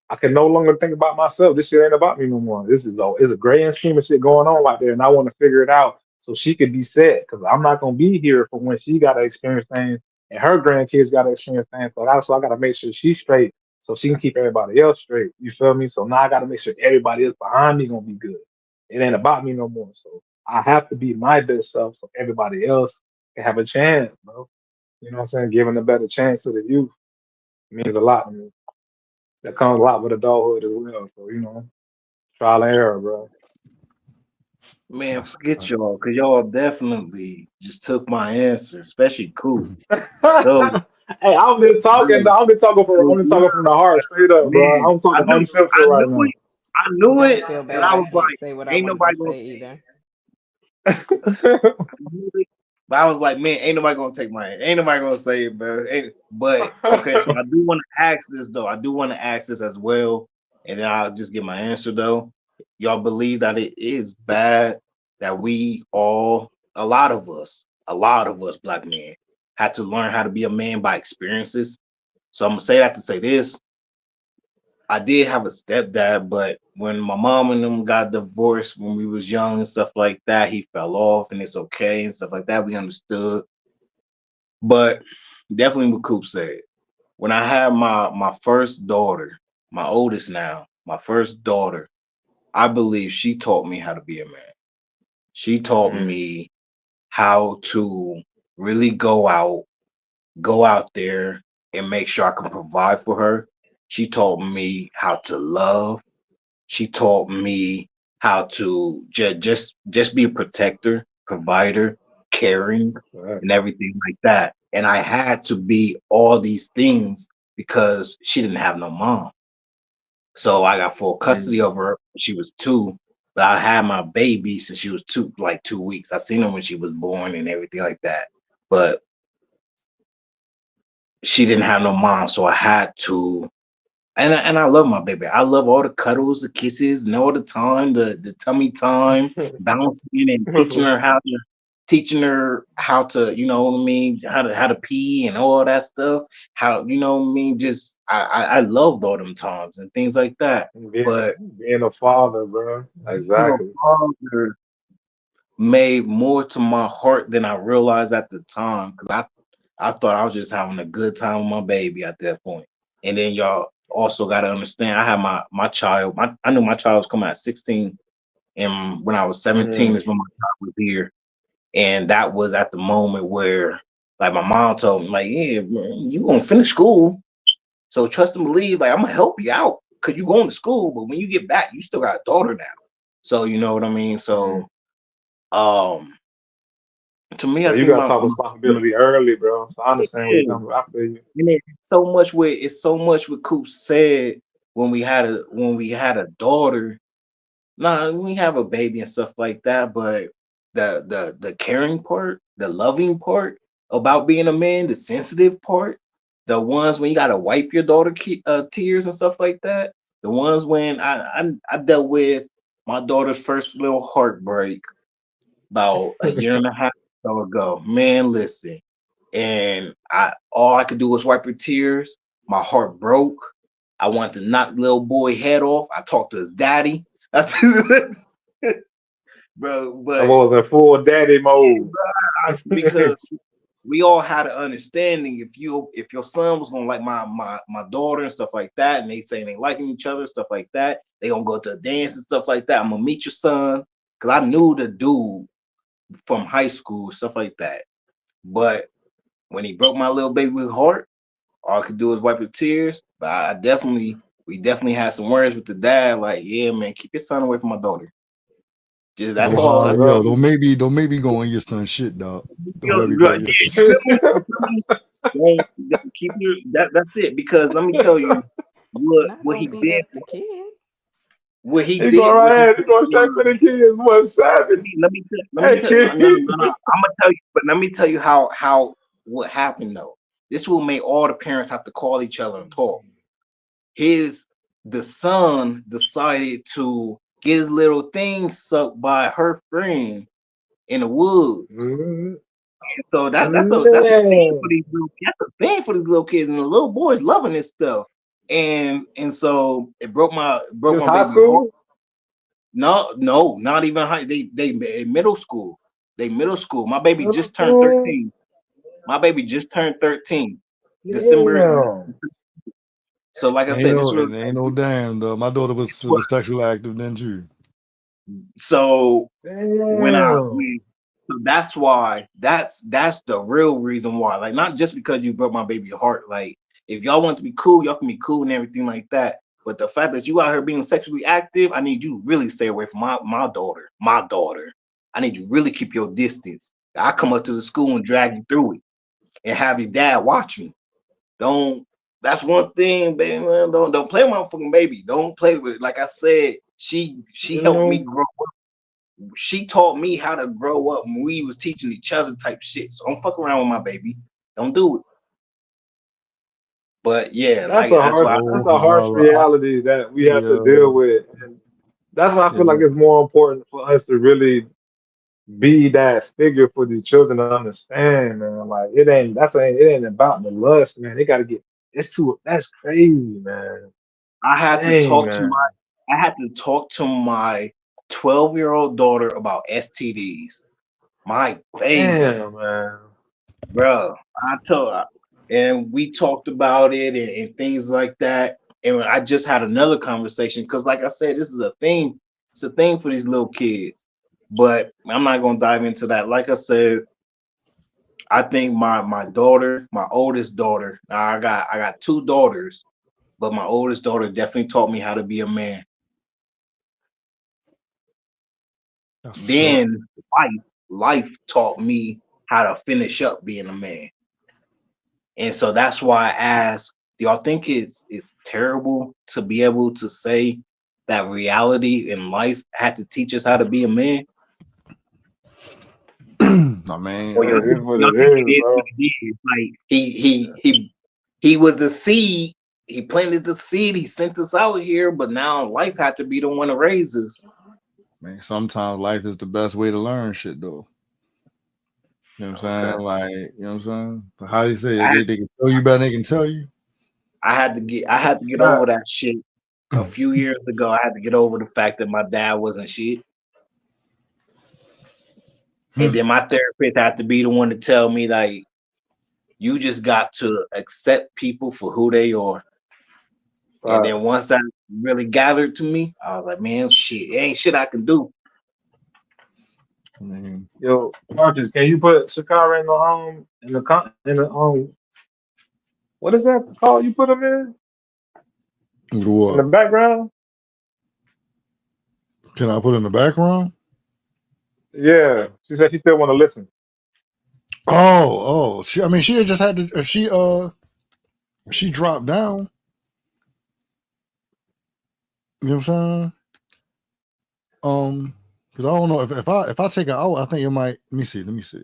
I can no longer think about myself. This shit ain't about me no more. This is it's a grand scheme of shit going on out there, and I want to figure it out so she could be set. Because I'm not gonna be here for when she got to experience things and her grandkids got to experience things. So that's why I got to make sure she's straight so she can keep everybody else straight. You feel me? So now I got to make sure everybody else behind me gonna be good. It ain't about me no more. So I have to be my best self so everybody else can have a chance, bro. You know what I'm saying? Giving a better chance to the youth means a lot to me. That comes a lot with adulthood as well. So, trial and error, bro. Man, That's forget y'all, cause y'all definitely just took my answer, especially Coop. So, Hey, bro, I'm just talking from the heart, straight up, bro. man, I'm talking unfiltered I right knew now. it, I knew Don't it, feel and bad. I I was can't like, say what I ain't wanted to nobody gonna. say either. I knew it, but I was like, man, ain't nobody gonna take my, ain't nobody gonna say it, bro. But okay, so I do want to ask this though. I do want to ask this as well, and then I'll just get my answer though. Y'all believe that it is bad that we all, a lot of us black men, had to learn how to be a man by experiences. So I'm gonna say that to say this. I did have a stepdad, but when my mom and them got divorced when we was young and stuff like that, he fell off and it's okay and stuff like that. We understood. But definitely what Coop said. When I had my first daughter, my oldest now, my first daughter, I believe she taught me how to be a man. She taught Mm, me how to really go out there and make sure I can provide for her. She taught me how to love. She taught me how to just be a protector, provider, caring, right. and everything like that. And I had to be all these things because she didn't have no mom. So I got full custody Mm, of her when she was two. But I had my baby since she was two, like 2 weeks. I seen her when she was born and everything like that. But she didn't have no mom, so I had to. And I love my baby. I love all the cuddles, the kisses, and all the time, the tummy time, bouncing and teaching her how to, you know what I mean, how to pee and all that stuff. How you know what I mean? Just I loved all them times and things like that. being But being a father, bro. being a Exactly. father made more to my heart than I realized at the time. Cause I thought I was just having a good time with my baby at that point. And then y'all also got to understand, I had my child. I knew my child was coming at 16, and when I was 17 Mm, is when my child was here. And that was at the moment where, like, my mom told me, like, yeah, man, you gonna finish school, so trust and believe. Like, I'm gonna help you out because you going to school, but when you get back, you still got a daughter now. So you know what I mean. mm. So um, to me, Yeah, I you think gotta talk responsibility early, bro. So I understand where you're yeah. coming from. I feel you. And it's so much what Coop said when we had a daughter. Nah, we have a baby and stuff like that, but the caring part, the loving part about being a man, the sensitive part, the ones when you gotta wipe your daughter tears and stuff like that. The ones when I dealt with my daughter's first little heartbreak about a year and a half or so ago. Man, listen, and I all I could do was wipe her tears. My heart broke. I wanted to knock little boy head off. I talked to his daddy. Bro, I but was in full daddy mode. because we all had an understanding if your son was gonna like my daughter and stuff like that, and they saying they liking each other, stuff like that, they gonna go to a dance and stuff like that. I'm gonna meet your son because I knew the dude from high school, stuff like that. But when he broke my little baby heart, all I could do was wipe the tears. But we definitely had some words with the dad, like, yeah, man, keep your son away from my daughter. Just, that's Yeah, all. Wow, That's straight yo, up. don't make me go on your son shit, dog. Don't let me go yeah, on your you son shit. feel me? You feel me? Keep your that's it. Because let me tell you Not what gonna he beat did, up the kid. He going right what he ahead. He going straight for did. the kids. What savage? Let me Hey, tell no, no, no, no, no. I'm gonna tell you, but let me tell you how what happened though. This will make all the parents have to call each other and talk. His the son decided to get his little thing sucked by her friend in the woods. mm, So that's a thing for man, these little that's a thing for these little kids, and the little boys loving this stuff. And so it broke this my high baby heart. school. No, no, not even high. They middle school. They middle school. My baby Middle just turned school. 13. My baby just turned 13. December. Damn, So like I Ain't said, this no, was ain't no damn, though. My daughter was sexually active then too. so damn. when so that's the real reason why. Like not just because you broke my baby heart. Like if y'all want to be cool, y'all can be cool and everything like that. But the fact that you out here being sexually active, I need you to really stay away from my daughter. My daughter. I need you to really keep your distance. I come up to the school and drag you through it and have your dad watch you. Don't that's one thing, baby. Man, don't play with my fucking baby. Don't play with it. Like I said, she You helped me know, grow. She taught me how to grow up when we was teaching each other type shit. So don't fuck around with my baby. Don't do it. But yeah, that's like a that's harsh. why That's Oh a harsh no, reality that we have to yeah, deal with, and that's why I feel like yeah. it's more important for us to really be that figure for the children to understand, man. Like it ain't about the lust, man. They gotta get it's too that's crazy, man. I had to Dang, talk to man. I had to talk to my 12-year-old daughter about STDs. My baby. Damn, man. Bro, I told her, and we talked about it and things like that. And I just had another conversation because, like I said, this is a thing. It's a thing for these little kids. But I'm not gonna dive into that. Like I said, I think my daughter, my oldest daughter. Now I got two daughters, but my oldest daughter definitely taught me how to be a man. That's what's up. Then life taught me how to finish up being a man. And so that's why I ask, do y'all think it's terrible to be able to say that reality in life had to teach us how to be a man? I mean, Or It is what y'all it think it is, is what bro. it is? Like he was the seed, he planted the seed, he sent us out here, but now life had to be the one to raise us. man, sometimes life is the best way to learn shit, though. You know what I'm Okay. saying? Like, you know what I'm saying? But how do you say I it? had, They can tell you better than they can tell you. I had to get over that shit a few years ago. I had to get over the fact that my dad wasn't shit. And then my therapist had to be the one to tell me like you just got to accept people for who they are. And then Facts. once that really gathered to me, I was like, man, shit, ain't shit I can do. I mean, Yo, Marcus, can you put Shakara in the what is that called? You put them in the what? background? Can I put in the background? Yeah. She said she still want to listen. Oh, oh. I mean, she had just had to. She dropped down. You know what I'm saying? Because I don't know if I take her out, I think it might. Let me see. Let me see.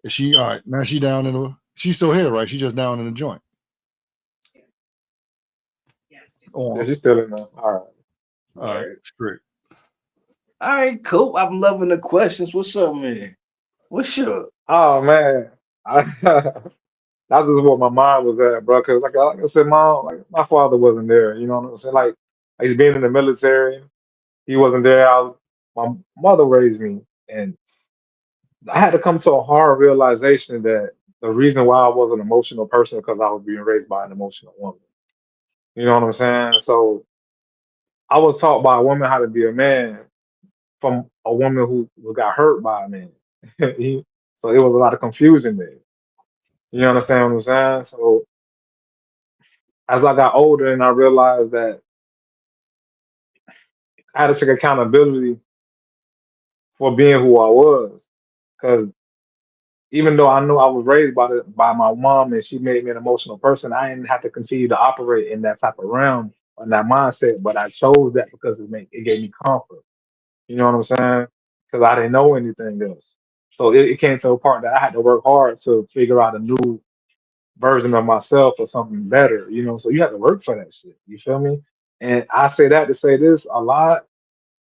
Is she all right? Now she down in the. She's still here, right? She just down in the joint. Yeah, On. she's still in there. All right. All right, Right. straight. All right, cool. I'm loving the questions. What's up, man? What's up? Oh man. That's just what my mind was at, bro. Cause like I said, my father wasn't there. You know what I'm saying? Like he's been in the military. He wasn't there. My mother raised me, and I had to come to a hard realization that the reason why I was an emotional person because I was being raised by an emotional woman. You know what I'm saying? So I was taught by a woman how to be a man from a woman who got hurt by a man. So it was a lot of confusion there. You understand what I'm saying? So as I got older and I realized that I had to take accountability for being who I was. Because even though I knew I was raised by my mom and she made me an emotional person, I didn't have to continue to operate in that type of realm or that mindset. But I chose that because it gave me comfort. You know what I'm saying? Because I didn't know anything else. So it came to a point that I had to work hard to figure out a new version of myself or something better. So you have to work for that shit. You feel me? And I say that to say this: a lot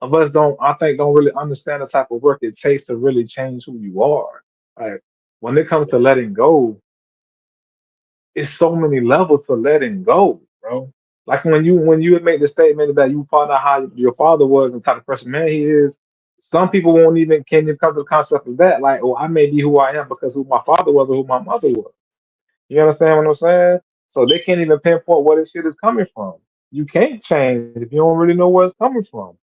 of us I think, don't really understand the type of work it takes to really change who you are. Like when it comes to letting go, it's so many levels to letting go, bro. Like when you make the statement that you found out how your father was and the type of person man he is, some people won't even can even come to the concept of that. Like, oh, I may be who I am because who my father was or who my mother was. You understand what I'm saying? So they can't even pinpoint where this shit is coming from. You can't change if you don't really know where it's coming from.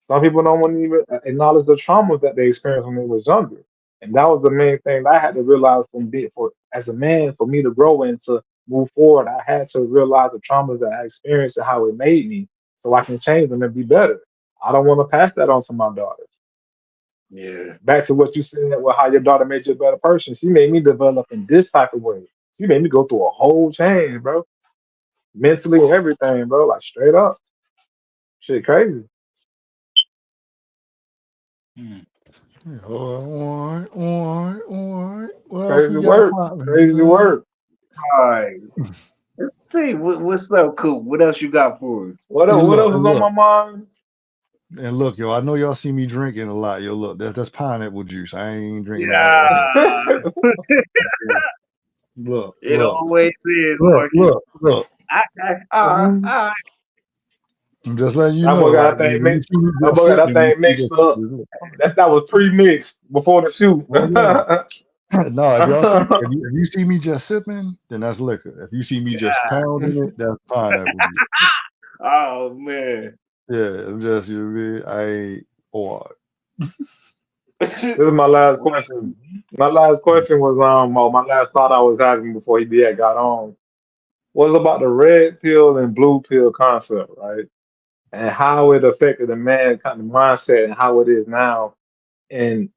Some people don't want to even acknowledge the traumas that they experienced when they was younger. And that was the main thing that I had to realize from being for as a man, for me to grow and to move forward, I had to realize the traumas that I experienced and how it made me so I can change them and be better. I don't want to pass that on to my daughter. Yeah. Back to what you said, well, how your daughter made you a better person. She made me develop in this type of way. She made me go through a whole change, bro. Mentally and everything, bro. Like straight up. Shit crazy. Hmm. Yeah, all right, all right, all right. What else we Crazy got work. popping? You Crazy know work. All right. Let's see. What's up, Coop? What else you got for us? Hey, What look, else is and on my look, mind? and look, yo. I know y'all see me drinking a lot. Yo, look, that's pineapple juice. I ain't drinking no alcohol. Yeah. Yeah. Look, It look, always is, look, Marcus. look, look. Mhm. All right. I'm just letting you That know, boy like, got that when thing you mixed. see me That just boy got that sipping, you thing see mixed that. up. That was pre-mixed before the shoot. Oh yeah. No, if y'all see, if you see me just sipping, then that's liquor. If you see me just pounding it, that's pineapple juice. Oh man. Yeah, I'm just you know what I mean? I ain't or This is my last question. My last question was well, my last thought I was having before he got on was about the red pill and blue pill concept, right? And how it affected the man kind of mindset and how it is now. And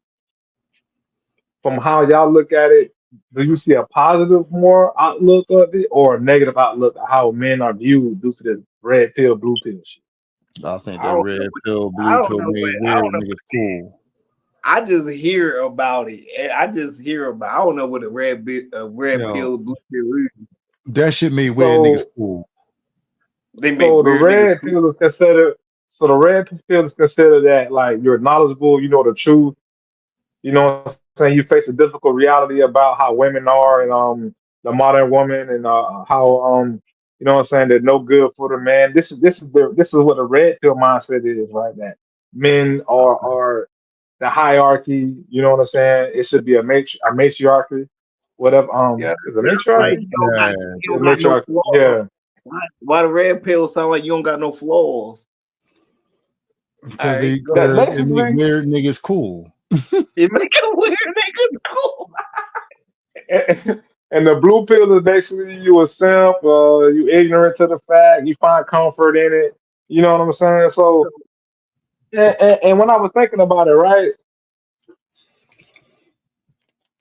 from how y'all look at it, do you see a positive more outlook of it or a negative outlook of how men are viewed due to the red pill, blue pill shit? I think I that don't know red what pill, I blue don't pill know what made I don't weird know. niggas cool. I just hear about it. I just hear about. I don't know what a You red know, pill, blue pill is. that shit made weird niggas So cool. They make so the weird niggas. red pill is considered that like you're knowledgeable, you know the truth, you know what I'm saying? You face a difficult reality about how women are and the modern woman and how you know what I'm saying, they're no good for the man. This is what the red pill mindset is, right? That men are the hierarchy, you know what I'm saying? It should be a matriarchy, whatever Yeah, is a like matriarchy? Yeah, you Yeah, don't got no matriarchy. flaws. Yeah. Why the red pill sound like you don't got no flaws? All because right, they go That because it make basically weird niggas cool. it make a weird niggas cool. and the blue pill is basically you a simp, you ignorant to the fact, you find comfort in it. You know what I'm saying? So, and when I was thinking about it, right,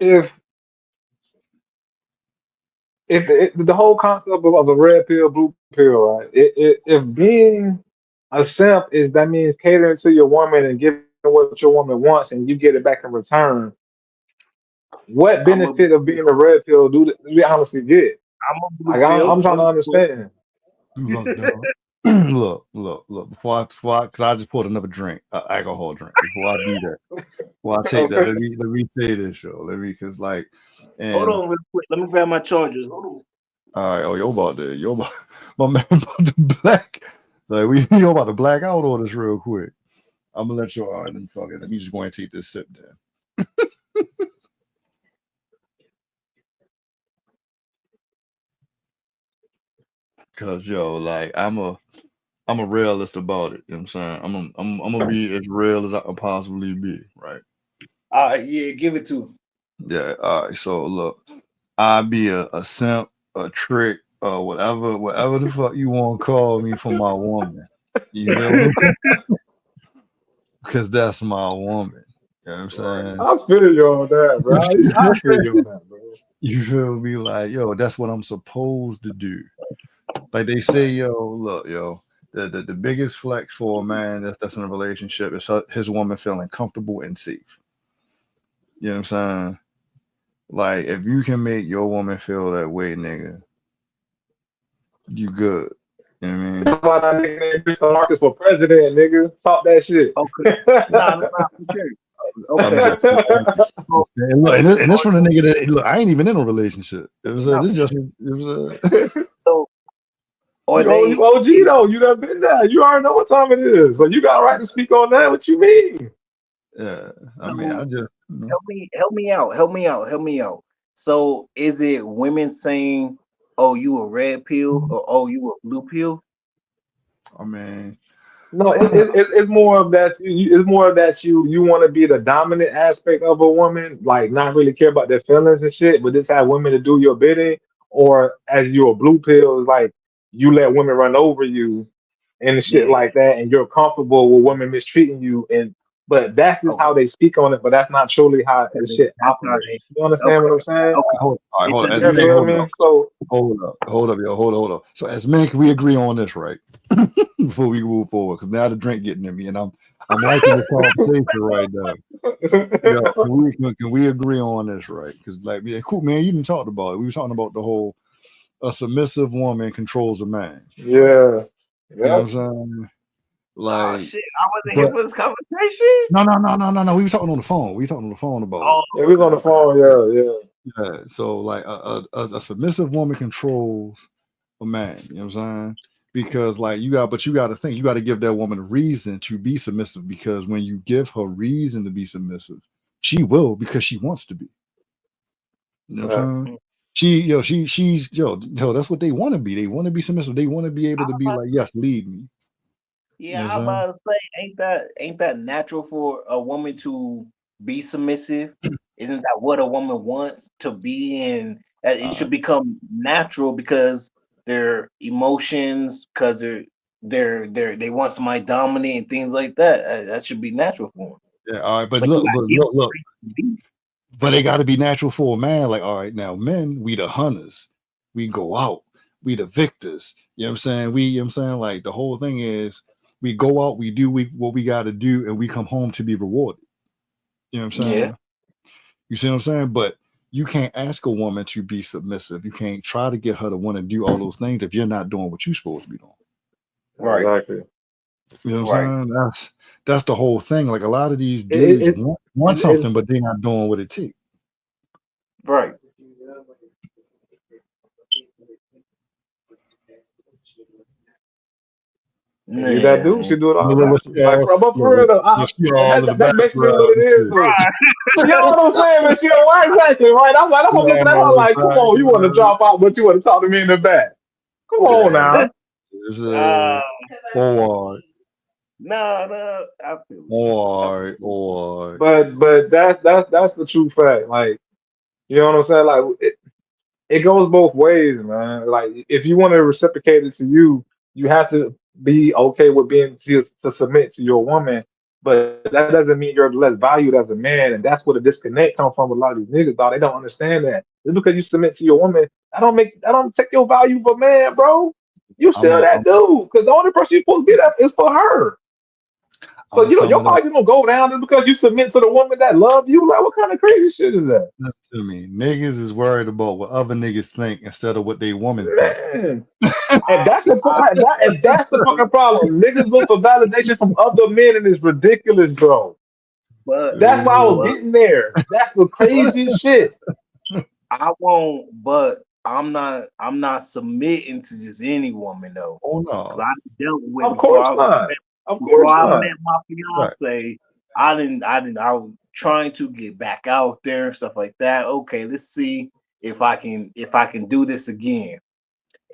if if the whole concept of a red pill, blue pill, right, if being a simp is that means catering to your woman and giving what your woman wants and you get it back in return, what I'm a benefit of being a red pill do we honestly get? I'm a blue Like pill. I'm trying to understand. Look, dog. Look. Because I just poured another drink, alcohol drink. Before I do that, before I take that, Okay. let me say this, show. Because Hold and on real quick. Let me grab my chargers. Hold on. all right, oh, you're about, my man about to black, like you about to black out on this real quick. I'm gonna let you. All right, let me fuck it. Let me just go and take this sip then. Cause yo, like I'm a realist about it. You know what I'm saying? I'm gonna be as real as I can possibly be, right? All right, yeah, give it to. Yeah. All right. So look, I be a simp, a trick, whatever the fuck you want to call me for my woman. You feel me? Because that's my woman. You know what I'm saying? I feel you on that, bro. I feel you on that, bro. You feel me? Like, yo, that's what I'm supposed to do. Like they say, yo, look, yo, the biggest flex for a man that's in a relationship is his woman feeling comfortable and safe. You know what I'm saying? Like, if you can make your woman feel that way, nigga, you good. You know what I mean? That's why that nigga named Mr. Marcus for president, nigga. Talk that shit. Okay. Nah, nah, nah, for sure. I'm Okay. just saying. So, And look, and this from the nigga that look, I ain't even in a relationship. It was nah, this for just sure. it was So, are You they? OG though. You done been there. You already know what time it is. So you got a right to speak on that. What you mean? yeah. I mean, So, I just help me out, help me out, help me out. So, is it women saying, "Oh, you a red pill," or "Oh, you a blue pill"? I mean, No, it's more of that. It's more of that you want to be the dominant aspect of a woman, like not really care about their feelings and shit, but just have women to do your bidding. Or as you a blue pill, is like you let women run over you and shit Yeah. like that, and you're comfortable with women mistreating you. And but that's just Okay. how they speak on it. But that's not truly how the shit That's how they. operates. You understand what Okay. I'm saying? Okay. all right, It hold on. just As You men, feel hold me? up, So yo, hold up. So as men, can we agree on this, right? Before we move forward, because now the drink getting in me, and I'm liking this conversation right now. Yo, can we agree on this, right? Because like, yeah, cool, man. You didn't talk about it. We were talking about the whole a submissive woman controls a man, right? yeah, You know yep. what I'm saying? Oh Like, shit! I wasn't here but for this conversation. no. We were talking on the phone. We were talking on the phone about it. Oh, Yeah, we was on the okay. phone. Yeah, yeah. Yeah. So like a submissive woman controls a man. You know what I'm saying? Because like but you got to think, you got to give that woman a reason to be submissive. Because when you give her reason to be submissive, she will because she wants to be. You know what Right. I'm saying? Mm. She's that's what they want to be. They want to be submissive. They want to be able to be like, yes, lead me. You Yeah, know what I'm I'm saying? about to say, ain't that natural for a woman to be submissive? Isn't that what a woman wants to be? And that it Uh, should become natural because their emotions, because they want somebody dominant and things like that. That should be natural for them. yeah, all right, but But you look, gotta but give them look, a reason to be. but they got to be natural for a man. Like, all right, now men, we the hunters. We go out. We the victors. You know what I'm saying? You know what I'm saying? Like the whole thing is we go out, we do what we got to do, and we come home to be rewarded. You know what I'm Yeah, saying? You see what I'm saying? But you can't ask a woman to be submissive. You can't try to get her to want to do all those things if you're not doing what you're supposed to be doing. right, Exactly. You know what right. I'm saying? That's the whole thing. Like a lot of these It, it, dudes it, want it's something, but they're not doing what it takes. Right. you that dude Man. should do it Look, look, automatically. Like, but for real look, though, look, she all in the that's basically background what it and is shit. though. You know what I'm saying, man? She why exactly, right? She I'm looking at all her in the like, come on, you want to background. drop out, but you want to talk to me in the back. Come on Yeah. now. It's uh, all right, no, no, I feel it. I all feel right, it. all right. But that's the true fact. Like, you know what I'm saying? Like it goes both ways, man. Like if you want to reciprocate it to you, you have to be okay with being to submit to your woman. But that doesn't mean you're less valued as a man, and that's where the disconnect comes from with a lot of these niggas, dog. They don't understand that. Just because you submit to your woman, that don't take your value of a man, bro. You I'm still a, that I'm, dude, because the only person you're supposed to be that is for her. So I'm a you know sum your it up. value don't go down just because you submit to the woman that love you. Like what kind of crazy shit is that? Listen to me. Niggas is worried about what other niggas think instead of what they woman think. Man. And I, and that's the fucking problem. Niggas look for validation from other men, and it's ridiculous, bro. but That's why I was but getting there. That's the craziest shit. I won't. But I'm not submitting to just any woman though. Oh Cause no. I dealt with Of course not. Of before course I not. met my Right. fiance. I was trying to get back out there and stuff like that. Okay, let's see if I can do this again.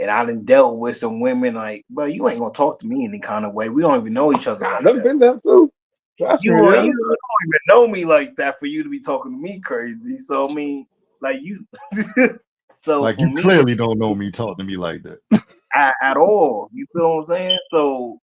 And I done dealt with some women like, bro, you ain't gonna talk to me any kind of way. We don't even know each other like I've that. been there too. Trust me, You yeah. don't even know me like that for you to be talking to me crazy. So I mean, like you. So Like for you me, clearly don't know me talking to me like that. at all, you feel what I'm saying? So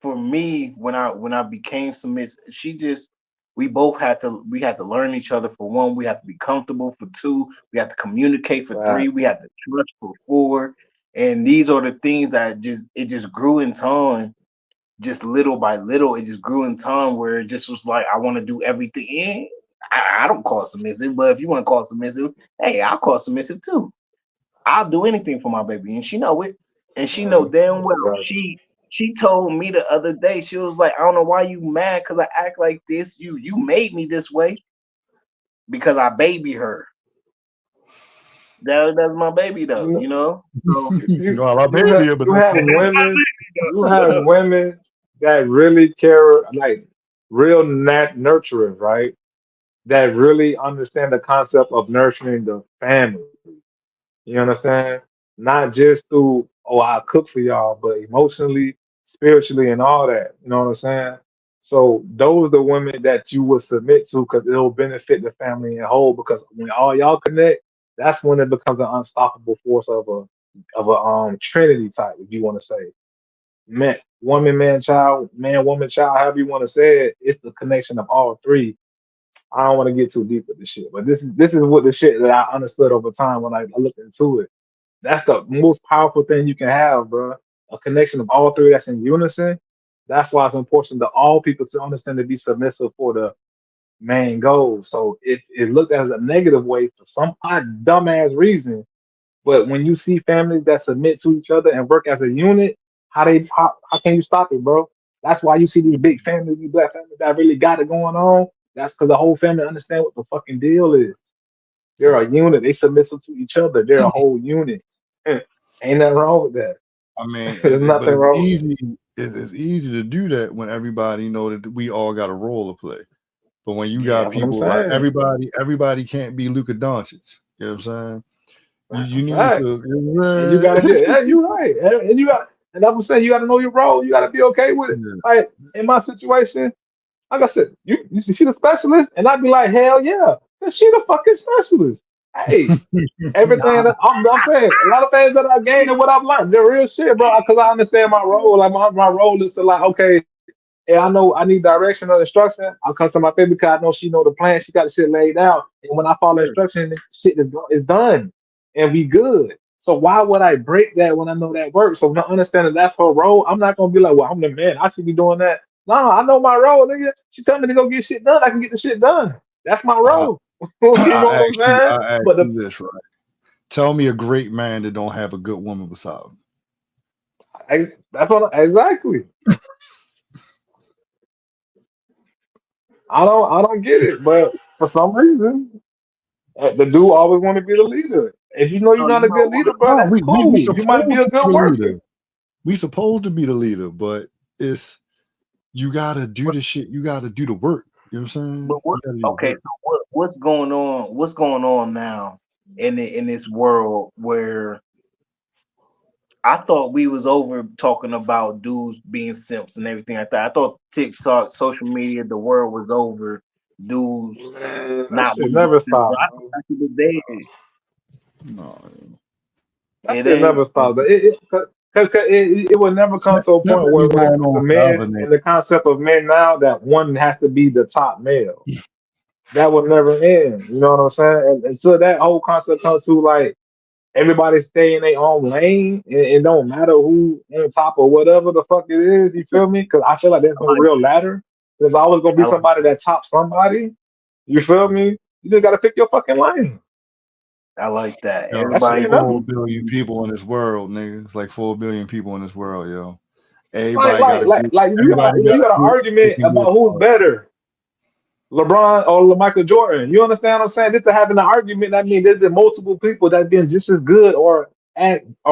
for me, when I became submissive, she just we had to learn each other for one. We had to be comfortable for two. We had to communicate for three. Right. We had to trust for four. And these are the things that just grew in time, just little by little. It just grew in time where it just was like I want to do everything. And I don't call submissive, but if you want to call submissive, hey, I'll call submissive too. I'll do anything for my baby, and she know it, and she know Right. damn well. Exactly. She told me the other day, she was like, I don't know why you mad because I act like this. You made me this way because I baby her. That's my baby You though, know, you know. So Well, I you baby have her, but you that's have cool. women you have women that really care, like real nurturers, right? That really understand the concept of nurturing the family. You understand? Not just through, oh, I cook for y'all, but emotionally, spiritually, and all that. You know what I'm saying? So those are the women that you would submit to because it'll benefit the family in whole. Because when all y'all connect, that's when it becomes an unstoppable force of a trinity type, if you want to say man, woman, man, woman, child, however you want to say it. It's the connection of all three. I don't want to get too deep with the shit, but this is what the shit that I understood over time when I looked into it. That's the most powerful thing you can have, bro. A connection of all three that's in unison. That's why it's important to all people to understand to be submissive for the main goal. So it looked at as a negative way for some odd dumbass reason. But when you see families that submit to each other and work as a unit, how can you stop it, bro? That's why you see these big families, these black families that really got it going on. That's because the whole family understand what the fucking deal is. They're Yeah. a unit. They submissive to each other. They're a whole unit. Ain't nothing wrong with that. I mean, There's but nothing it's wrong with easy. It's easy to do that when everybody know that we all got a role to play. But when you yeah, got that. That's what I'm people like saying. everybody can't be Luka Doncic. You know what I'm saying? You need Fact. to. You And you know gotta what get, yeah, you're right. And you got, and that's what I'm saying. You gotta know your role. You gotta be okay with it. I'm Like in my situation, like I said, you see, she the specialist, and I'd be like, hell yeah, cause she the fucking specialist. Hey, nah, everything that I'm saying, a lot of things that I gained and what I've learned, they're real shit, bro. Because I understand my role. Like my role is to like, okay, yeah, I know I need direction or instruction. I'll come to my baby because I know she know the plan. She got the shit laid out, and when I follow sure. instruction, shit is done, and we good. So why would I break that when I know that works? So not understanding that's her role, I'm not gonna be like, well, I'm the man. I should be doing that. No, I know my role, nigga. She tell me to go get shit done. I can get the shit done. That's my I, role. You know what I'm saying? I ask But the you this, right? Tell me a great man that don't have a good woman beside him. that's what exactly. I don't get it, but for some reason, the dude always want to be the leader. If you know you're No, you not a know good what? leader, bro, No, that's we cool. You might be supposed a to be good the worker. leader. We supposed to be the leader, but it's you gotta do What, the shit. You gotta do the work. You know what I'm but saying? what? You gotta do the Okay, work. so what's going on? What's going on now in this world where I thought we was over talking about dudes being simps and everything like that. I thought TikTok, social media, the world was over dudes Man, that not shit with never women. But stopped, I thought bro. that shit was dead. No, That It shit ain't. never stopped. It will never come to a simp point been where going on to men forever, nigga. and the concept of men now that one has to be the top male. That will never end. You know what I'm saying? And until that whole concept comes to like everybody stay in their own lane and it don't matter who on top or whatever the fuck it is, you feel me? Because I feel like there's I no like. real ladder. There's always gonna be I like. somebody that tops somebody. You feel me? You just gotta pick your fucking lane. I like that. Yo, That it's shit Everybody ain't gonna never 4 billion people in this world, nigga. It's like 4 billion people in this world, yo. like Everybody got like a like group. like Everybody got you a got an group they argument can be a about who's part better, LeBron or Michael Jordan. You understand what I'm saying? Just to having an argument, that means there's multiple people that been just as good or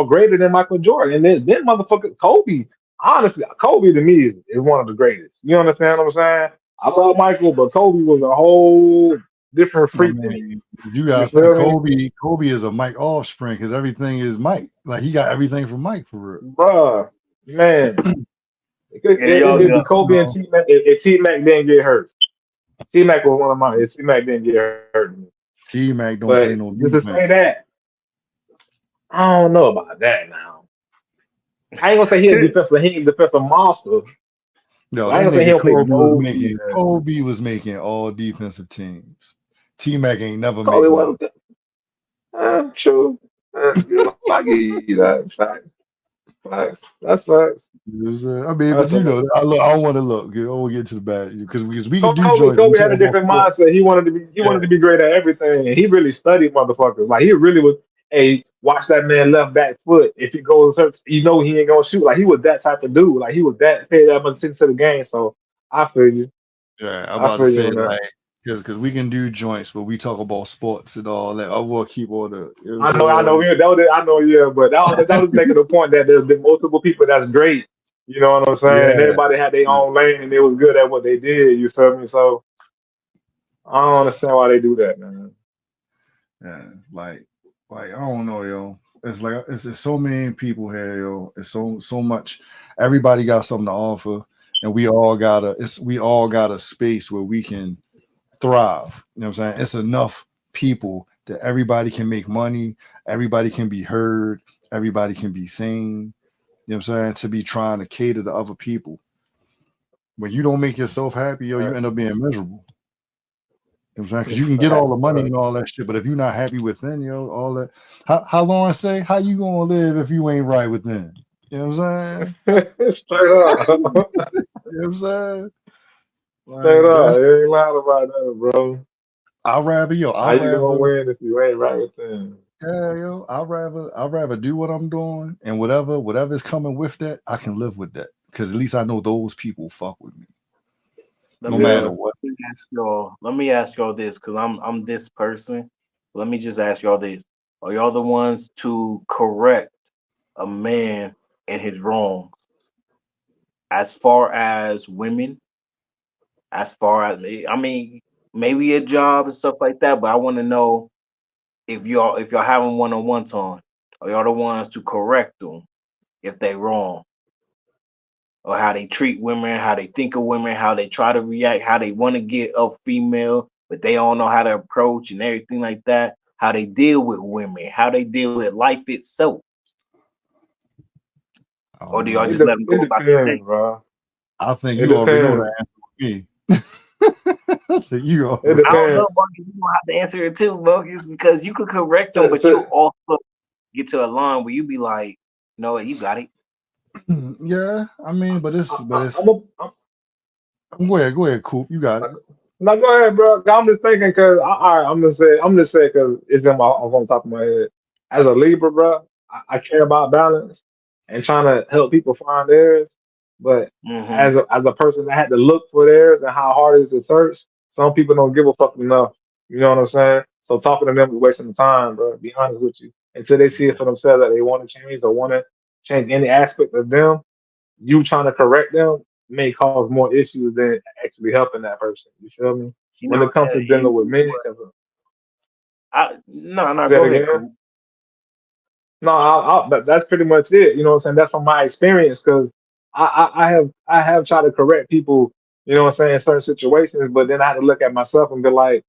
greater than Michael Jordan. And then motherfucker Kobe. Honestly, Kobe to me is one of the greatest. You understand what I'm saying? I love Michael, but Kobe was a whole. different I frequency. mean, you You gotta think feel me, Kobe is a Mike offspring because everything is Mike. Like he got everything from Mike for real. bruh? Man, Yeah, y'all it'd be got You Kobe and know, T Mac if T Mac didn't get hurt. T Mac was one of my. If T Mac didn't get hurt, T Mac don't but play no just to say defense. that, I don't know about that now. I ain't gonna say he ain't a defensive monster, Yo, but I that ain't gonna say he nigga don't play no defense. Kobe was making all defensive teams. T Mac ain't never make Kobe one. wasn't. True. I give you that. Facts. Facts. That's facts. I mean, That's but you facts. know, I want to look. I want to get to the bad because we can do Kobe, joints. We Kobe talk had a about different sports. mindset. He Yeah, wanted to be great at everything, and he really studied motherfuckers. Like he really was. Hey, watch that man left back foot. If he goes hurt, you know he ain't gonna shoot. Like he was that type of dude. Like he was that paid that much attention to the game. So I feel you. yeah. I'm I about to feel you say on that. like because we can do joints, but we talk about sports and all that. I will keep all the. You know what I'm I know, saying? yeah, I know, yeah, but that was making a point that there's been multiple people that's great. You know what I'm saying? And Yeah, everybody had their own lane, and they was good at what they did. You feel me? So I don't understand why they do that, man. yeah. Like I don't know, yo. It's like it's so many people here, yo. It's so much. Everybody got something to offer, and we all got a space where we can thrive. You know what I'm saying? It's enough people that everybody can make money, everybody can be heard, everybody can be seen. You know what I'm saying? To be trying to cater to other people. When you don't make yourself happy, yo, you Facts, end up being miserable. You know what I'm saying? Because you can get all facts, the money bro. and all that shit, but if you're not happy within, yo, all that how long I say, how you gonna live if you ain't right within? You know what I'm saying? Straight up, You know what I'm saying? straight Like up. that's You ain't lying about that, bro. I'd How you gonna rather win if you ain't right with them? Yeah, yo, I'd rather do what I'm doing and whatever's coming with that, I can live with that. Cause at least I know those people fuck with me. let No me matter Yeah. what it ask is. y'all. Let me ask y'all this, because I'm this person. Let me just ask y'all this: are y'all the ones to correct a man in his wrongs, as far as women, as far as I mean, maybe a job and stuff like that? But I want to know if y'all having one-on-one time, are y'all the ones to correct them if they wrong, or how they treat women, how they think of women, how they try to react, how they want to get a female, but they don't know how to approach and everything like that. How they deal with women, how they deal with life itself, I or don't do y'all know. just let them It go about their depends, day? bro. I think It you already know depends. the answer with me. I think you It already I don't know, depends. Marcus. You don't have to answer it too, Marcus, because you could correct them, To, but you to, also get to a line where you be like, "No, you got it." Yeah, I mean, I'm a, I'm, go ahead, Coop. You got it. no, go ahead, bro. I'm just thinking because all right, I'm just saying because it's in my on top of my head. As a Libra, bro, I care about balance and trying to help people find theirs. But Hmm. as a person that had to look for theirs and how hard it is to search, some people don't give a fuck enough. You know what I'm saying? So talking to them is wasting the time, bro. Be honest with you. Until they see it for themselves that they want to change or want to change any aspect of them, you trying to correct them may cause more issues than actually helping that person. You feel me? You When know, it comes to you dealing with know men, what? because No, say it go ahead, again. cool. No, but that's pretty much it. You know what I'm saying? That's from my experience because I have tried to correct people. You know what I'm saying? In certain situations, but then I had to look at myself and be like,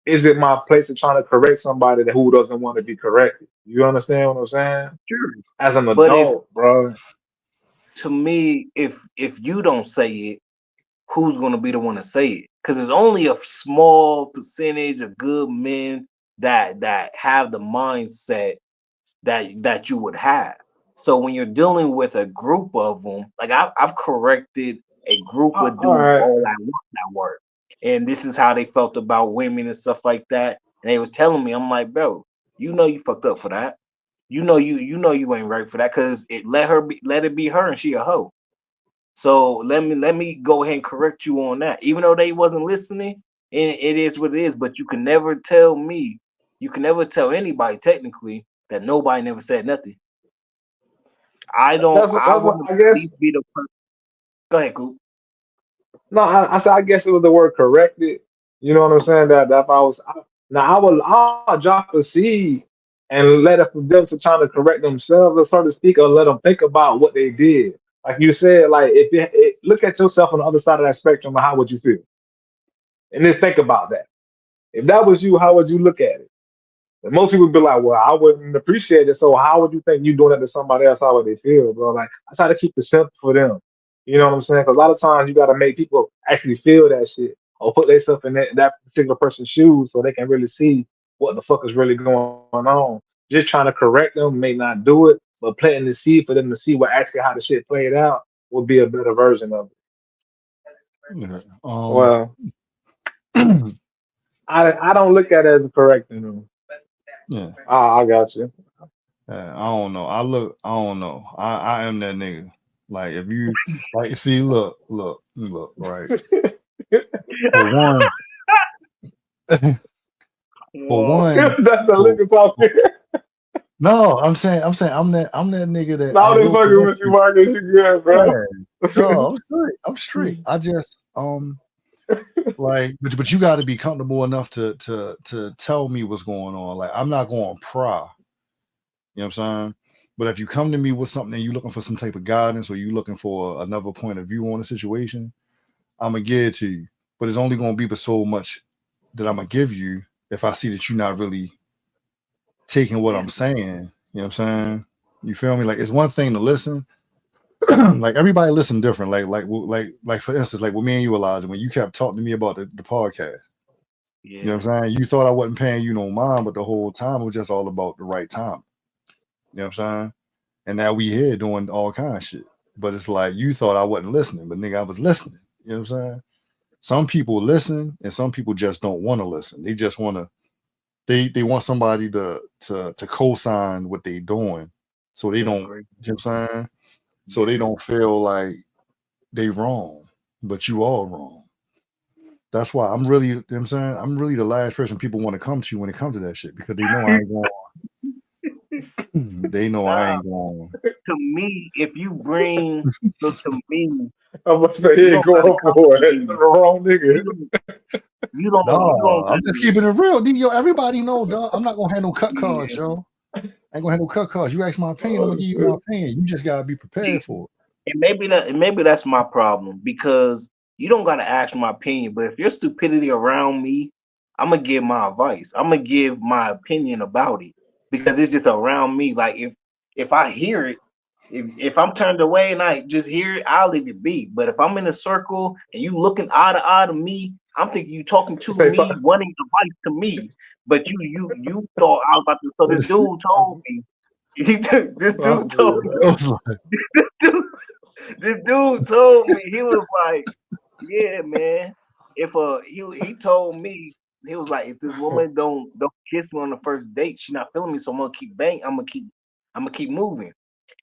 is it my place to try to correct somebody that who doesn't want to be corrected? You understand what I'm saying? Sure. As an But if adult, bro. to me, if you don't say it, who's going to be the one to say it? Because there's only a small percentage of good men that have the mindset that you would have. So when you're dealing with a group of them, like I've corrected a group of All dudes right. all at work, and this is how they felt about women and stuff like that. And they was telling me, I'm like, bro, you know you fucked up for that. You know you ain't right for that because let it be her and she a hoe. So let me go ahead and correct you on that. Even though they wasn't listening, it is what it is. But you can never tell me, you can never tell anybody technically that nobody never said nothing. I don't. I That's want what to I at guess. least be the person. Go ahead, Coop. No, I said I guess it was the word corrected. You know what I'm saying? That if I was now I'll drop a seed and let it for them to trying to correct themselves, or so to speak, or let them think about what they did. Like you said, like look at yourself on the other side of that spectrum, and how would you feel? And then think about that. If that was you, how would you look at it? And most people be like, "Well, I wouldn't appreciate it. So how would you think you doing it to somebody else? How would they feel, bro?" Like I try to keep it simple for them. You know what I'm saying? Because a lot of times you got to make people actually feel that shit or put themselves in that particular person's shoes so they can really see what the fuck is really going on. Just trying to correct them may not do it, but planting the seed for them to see what actually how the shit played out would be a better version of it. Yeah. Well, I don't look at it as correcting them. Yeah. Ah, I got you. I don't know. I don't know. I am that nigga. Like if you like, see, look. Right. For one, for Whoa. one, That's the for, liquor talking. no, I'm that nigga that I Now they will fucking correct with you, you. Marcus. You good, bro? Yeah. No, I'm straight. I'm straight. I just like, but you got to be comfortable enough to tell me what's going on. Like I'm not going to pry. You know what I'm saying? But if you come to me with something and you're looking for some type of guidance or you're looking for another point of view on the situation, I'm gonna give it to you. But it's only gonna be for so much that I'm gonna give you if I see that you're not really taking what I'm Listen, saying. You know what I'm saying? You feel me? Like it's one thing to listen. Like everybody listen different. Like for instance, like with me and you, Elijah, when you kept talking to me about the podcast. You know yeah, what I'm saying? You thought I wasn't paying you no mind, but the whole time it was just all about the right time. You know what I'm saying? And now we here doing all kind of shit. But it's like you thought I wasn't listening, but nigga, I was listening. You know what I'm saying? Some people listen, and some people just don't want to listen. They just want to. They want somebody to co-sign what they doing, so they I don't. agree. You know what I'm saying? So they Yeah. don't feel like they wrong, but you all wrong. That's why I'm really. You know what I'm saying? I'm really the last person people want to come to when it comes to that shit because they know I ain't going. They know I Nah, ain't going. to me, if you bring so to me, I must say he you ain't don't gotta going come for to it. The me. wrong nigga. You you don't No, I'm just gotta keeping it real. Yo, everybody know, dog. I'm not gonna handle cut cards, yeah. yo. I ain't gonna handle cut cards. You ask my opinion, I'm Oh gonna give you my shit. opinion. You just gotta be prepared for And maybe that's my problem because you don't gotta ask my opinion, but if your stupidity around me, I'm gonna give my advice. I'm gonna give my opinion about it because it's just around me. Like if I hear it, if I'm turned away and I just hear it, I'll leave it be. But if I'm in a circle and you looking eye to me, I'm thinking you talking to Say me, fuck. wanting advice to me, but you thought I was about to. So this it. dude told me. This dude told me. I was like, This dude told me he was like, "Yeah, man. If he told me he was like, if this woman don't kiss me on the first date, she not feeling me, so I'm gonna keep bang. I'm gonna keep moving,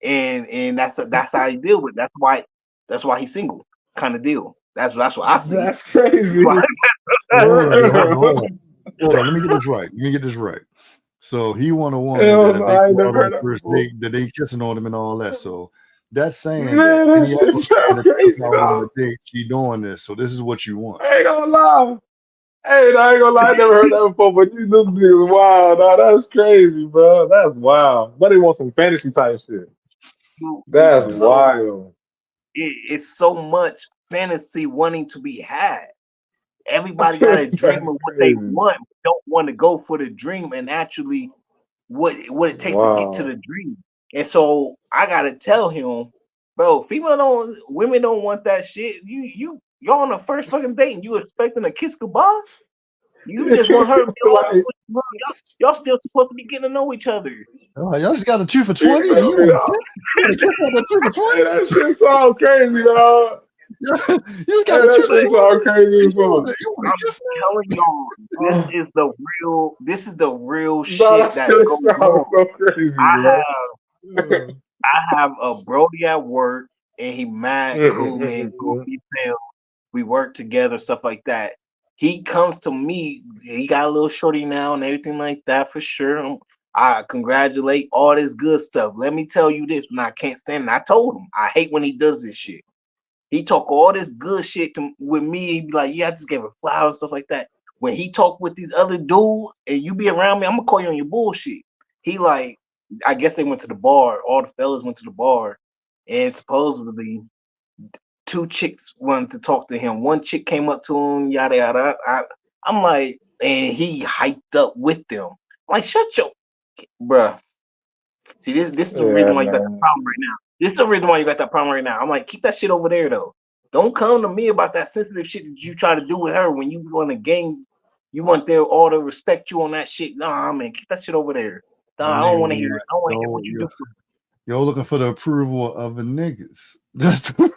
and that's how he deal with. It. That's why he's single, kind of deal. That's what I see. That's crazy. hold on, hold on, Real. hold on. Hold on, let me get this right. Let me get this right. So he want a woman Hell that no, if they I ain't go never out on heard the that first before. date, that they kissing on him and all that. So that's saying that Man, that any shit other man sound that comes crazy, out on dog. a date, she doing this. So this is what you want. I ain't gonna lie. Hey, I ain't gonna lie, I never heard that before, but you them niggas wild, dog. That's crazy, bro. That's wild. But they want some fantasy type shit. That's So wild. it's so much fantasy wanting to be had. Everybody got a dream That's of what they crazy. want, but don't want to go for the dream and actually what it takes to get to Wow. the dream. And so I gotta tell him, bro, women don't want that shit. Y'all on the first fucking date and you expecting a kiss goodbye? You just want her to be all Like, y'all still supposed to be getting to know each other. Oh, y'all just got a 2 for 20 and feel you me, want to dog? kiss? You want to kiss on the 2 Hey, that shit sounds crazy, dog. for 20? You just got Hey, a that two for shit 20 sounds crazy and as fuck. you want to I'm kiss me? telling y'all, Oh, this is the real no, shit that that shit goes on. sounds so crazy, I bro. I have a Brody at work, and he mad cool, man, Mm-mm-mm-mm-mm. goofy as hell. We work together, stuff like that. He comes to me. He got a little shorty now and everything like that for sure. I congratulate all this good stuff. Let me tell you this, when I can't stand it. I told him I hate when he does this shit. He talk all this good shit with me. He be like, "Yeah, I just gave her flowers, stuff like that." when he talk with these other dudes and you be around me, I'm gonna call you on your bullshit. He like, I guess they went to the bar. All the fellas went to the bar, and supposedly two chicks wanted to talk to him. One chick came up to him, yada yada. I'm like, and he hyped up with them. I'm like, shut your, bruh. See, this is the reason Yeah, why you got that man. problem right now. This is the reason why you got that problem right now. I'm like, keep that shit over there though. Don't come to me about that sensitive shit that you try to do with her when you want to game. You want their all to respect you on that shit. Nah, man, keep that shit over there. That Nah, I don't nigga want to hear want it. I don't want to hear what yo, you yo, do. yo looking for the approval of the niggas. That's you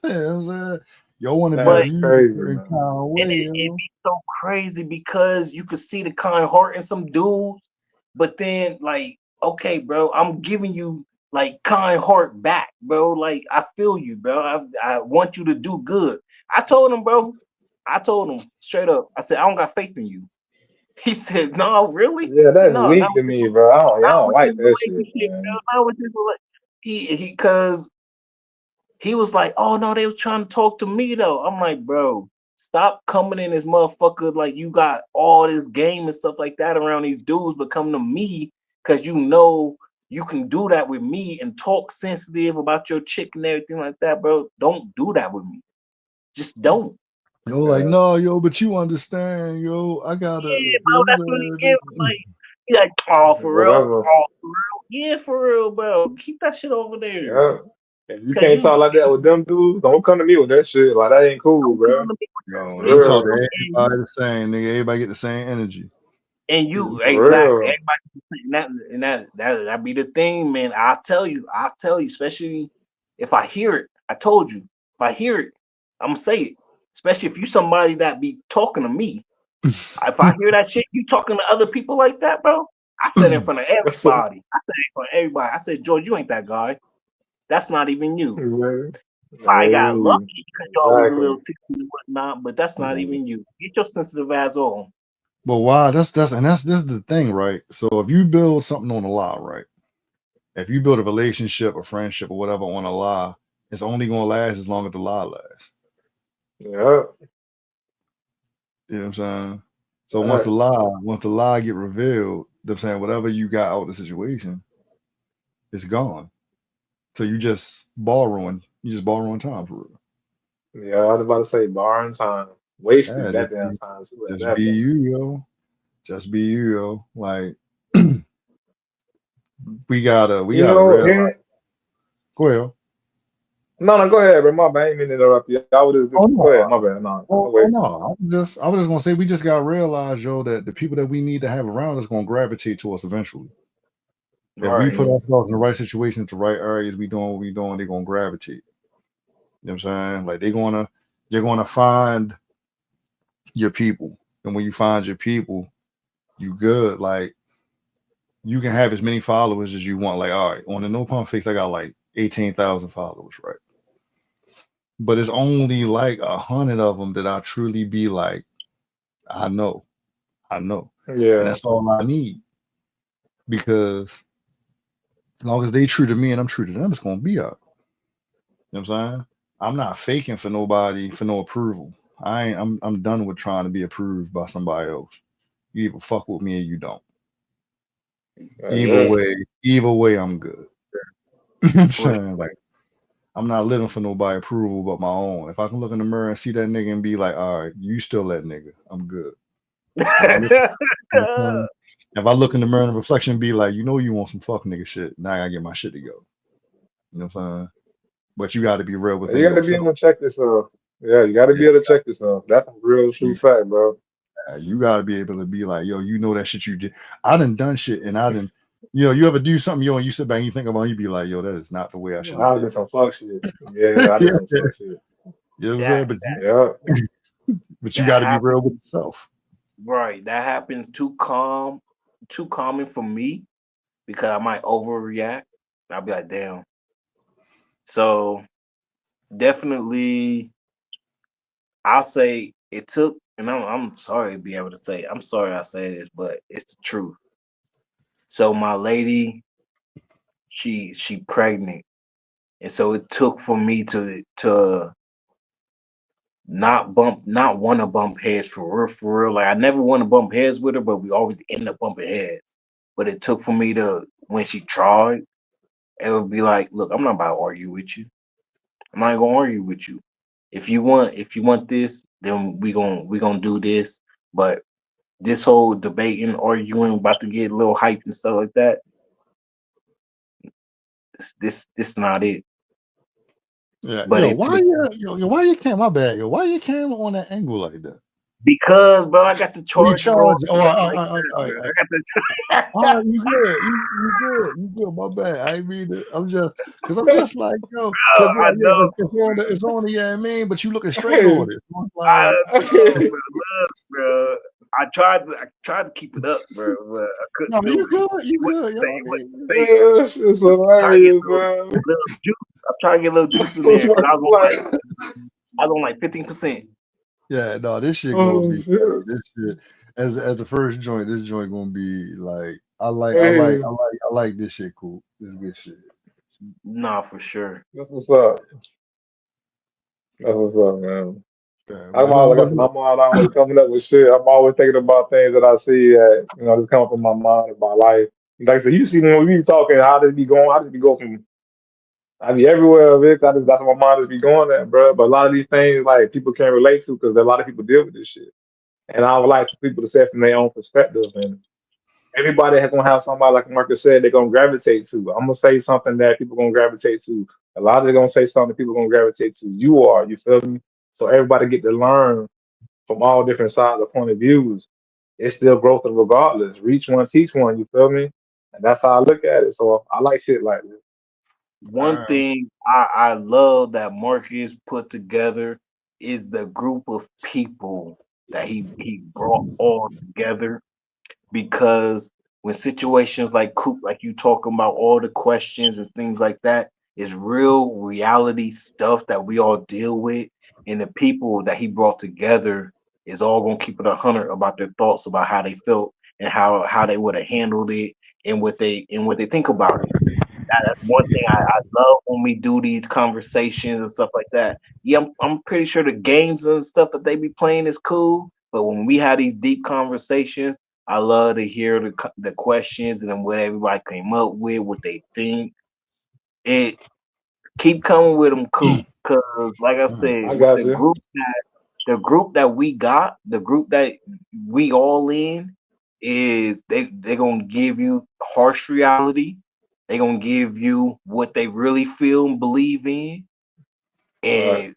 know what I'm saying. Y'all want to be But That's viewed a crazy, certain man. kind of and way, it yo. be so crazy because you could see the kind heart in some dudes, but then like, okay, bro, I'm giving you like kind heart back, bro. Like I feel you, bro. I want you to do good. I told him, bro. I told him straight up. I said I don't got faith in you. He said, no, really? I Yeah, said, that's no, weak to me, bro. I not don't with this like that shit, relationship, bro. man. Not with this relationship. He, cause he was like, "Oh no, they was trying to talk to me though." I'm like, "Bro, stop coming in this motherfucker like you got all this game and stuff like that around these dudes, but come to me because you know you can do that with me and talk sensitive about your chick and everything like that, bro. Don't do that with me. Just don't." Yo, like, Yeah, no, yo, but you understand, yo. I gotta, Yeah, you bro, know that's what he what gave. I'm Like, he like, "Oh, for real? whatever. Oh, for real? Yeah, for real, bro. Keep that shit over there, Yeah. If you cause can't you talk like that with them dudes, don't come to me with that shit. Like that ain't cool, don't bro. come to me saying? Yo, For you and talk real. to you everybody the same, nigga. Everybody get the same energy. And you For exactly real. everybody that be the thing, man. I'll tell you, especially if I hear it. I told you, if I hear it, I'm gonna say it. Especially if you somebody that be talking to me. If I hear that shit, you talking to other people like that, bro. I said in front of That's it. everybody. I said in front of everybody. I said, George, you ain't that guy. That's not even you. Man. I Hey, got lucky because y'all was a exactly. little tipsy and whatnot, but that's not even you. Get your sensitive ass on. But why? That's this is the thing, right? So if you build something on a lie, right? If you build a relationship, a friendship, or whatever on a lie, it's only gonna last as long as the lie lasts. Yeah. You know what I'm saying? So Right. once the lie get revealed, you know what I'm saying whatever you got out of the situation, it's gone. So you just borrowing time for real. Yeah, I was about to say borrowing time. Wasting Yeah, that damn time too at just that be point. you, yo. Just be you, yo. Like we You gotta know, realize. and Go ahead. Yo. no, no, go ahead, bro. My bad. I ain't mean to interrupt you. I would just Oh go ahead. no. My bad. No, no Oh way. no. I was just gonna say we just gotta realize, yo, that the people that we need to have around us gonna gravitate to us eventually. If we Right. put ourselves in the right situations, the right areas, we doing what we doing, they're gonna gravitate. You know what I'm saying? Like you're gonna find your people. And when you find your people, you good. Like you can have as many followers as you want. Like, all right, on the No Pump Fix, I got like 18,000 followers, right? But it's only like 100 of them that I truly be like, I know, I know. And Yeah. that's all I need. Because as long as they true to me and I'm true to them, it's gonna be up. You know what I'm saying? I'm not faking for nobody for no approval. I'm done with trying to be approved by somebody else. You either fuck with me or you don't. That's Either it. way, either way I'm good. You know what I'm For saying? Like I'm not living for nobody approval but my own. If I can look in the mirror and see that nigga and be like, all right, you still that nigga, I'm good. If I look if I look in the mirror and reflection and be like, you know you want some fuck nigga shit, now I gotta get my shit to go. You know what I'm saying? But you gotta be real within You got to be yourself. able to check yourself. Yeah, you got to Yeah. be able to check yourself. That's a real true You, fact, bro. you gotta be able to be like, yo, you know that shit you did. I done shit and I done, you ever do something, yo, and you sit back and you think about it, you be like, yo, that is not the way I should have I did did that. some fuck shit. Yeah, I did Yeah. some fuck shit. You know what I'm saying? that Yeah. But you that gotta be happens, real with yourself. right? That happens too common for me because I might overreact. I'll be like, damn. So definitely, I'll say it took, and I'm sorry to be able to say, I'm sorry I say this, but it's the truth. So my lady, she pregnant, and so it took for me to not want to bump heads for real, for real. Like I never want to bump heads with her, but we always end up bumping heads. But it took for me to when she tried, it would be like, look, I'm not about to argue with you. I'm not gonna argue with you. If you want this, then we gonna do this. But this whole debating, arguing, about to get a little hype and stuff like that, this not it. Yeah, But it why you came? My bad, yo. Why you came on that angle like that? because bro, I got the charger on Recharge. and Oh, stuff like that, bro. I got the all right, you good. You good. You good. My bad. I ain't mean to. I'm just because I'm just like, yo, because I know, it's on the, yeah, I mean, but you looking straight Hey, on it. So it's I like, know, bro. Look, bro. I tried to keep it up, bro, but I couldn't no, do you it. good. She You wouldn't good, yo. I mean, say it's trying to get hilarious, man. a little juice. I'm trying to get a little juice That's in what's there because like, I was on like 15%. yeah, no, this shit gonna oh be shit. this shit as the first joint. This joint gonna be like, Hey, I like this shit. Cool. This is good shit. Nah, for sure. that's what's up. That's what's up, man. Yeah, I'm we're always, gonna like I go. said, I'm always coming up with shit. I'm always thinking about things that I see that, just come up in my mind about life. Like I said, you see when we be talking, how this be going, I just be go from, I be everywhere, Vic. That's where my mind just be going at, bro. But a lot of these things, like, people can't relate to because a lot of people deal with this shit. And I would like for people to say it from their own perspective. And everybody has gonna have somebody, like Marcus said, they're gonna gravitate to. I'm gonna say something that people gonna gravitate to. A lot of them gonna say something people gonna gravitate to. You feel me? So everybody get to learn from all different sides of point of views. It's still growth regardless. Reach one, teach one. You feel me? And that's how I look at it. So I like shit like this. One thing I love that Marcus put together is the group of people that he brought all together because when situations like Coop, like you talking about all the questions and things like that, is real reality stuff that we all deal with, and the people that he brought together is all gonna keep it 100 about their thoughts about how they felt and how they would have handled it and what they think about it. That's one thing I love when we do these conversations and stuff like that. Yeah, I'm pretty sure the games and stuff that they be playing is cool, but when we have these deep conversations, I love to hear the questions and then what everybody came up with, what they think. It keep coming with them, cool. Cause like I said, I with got you. the group that we got, the group that we all in, is they gonna give you harsh reality. They gonna give you what they really feel and believe in, Right. and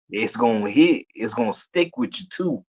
it's gonna hit. It's gonna stick with you too.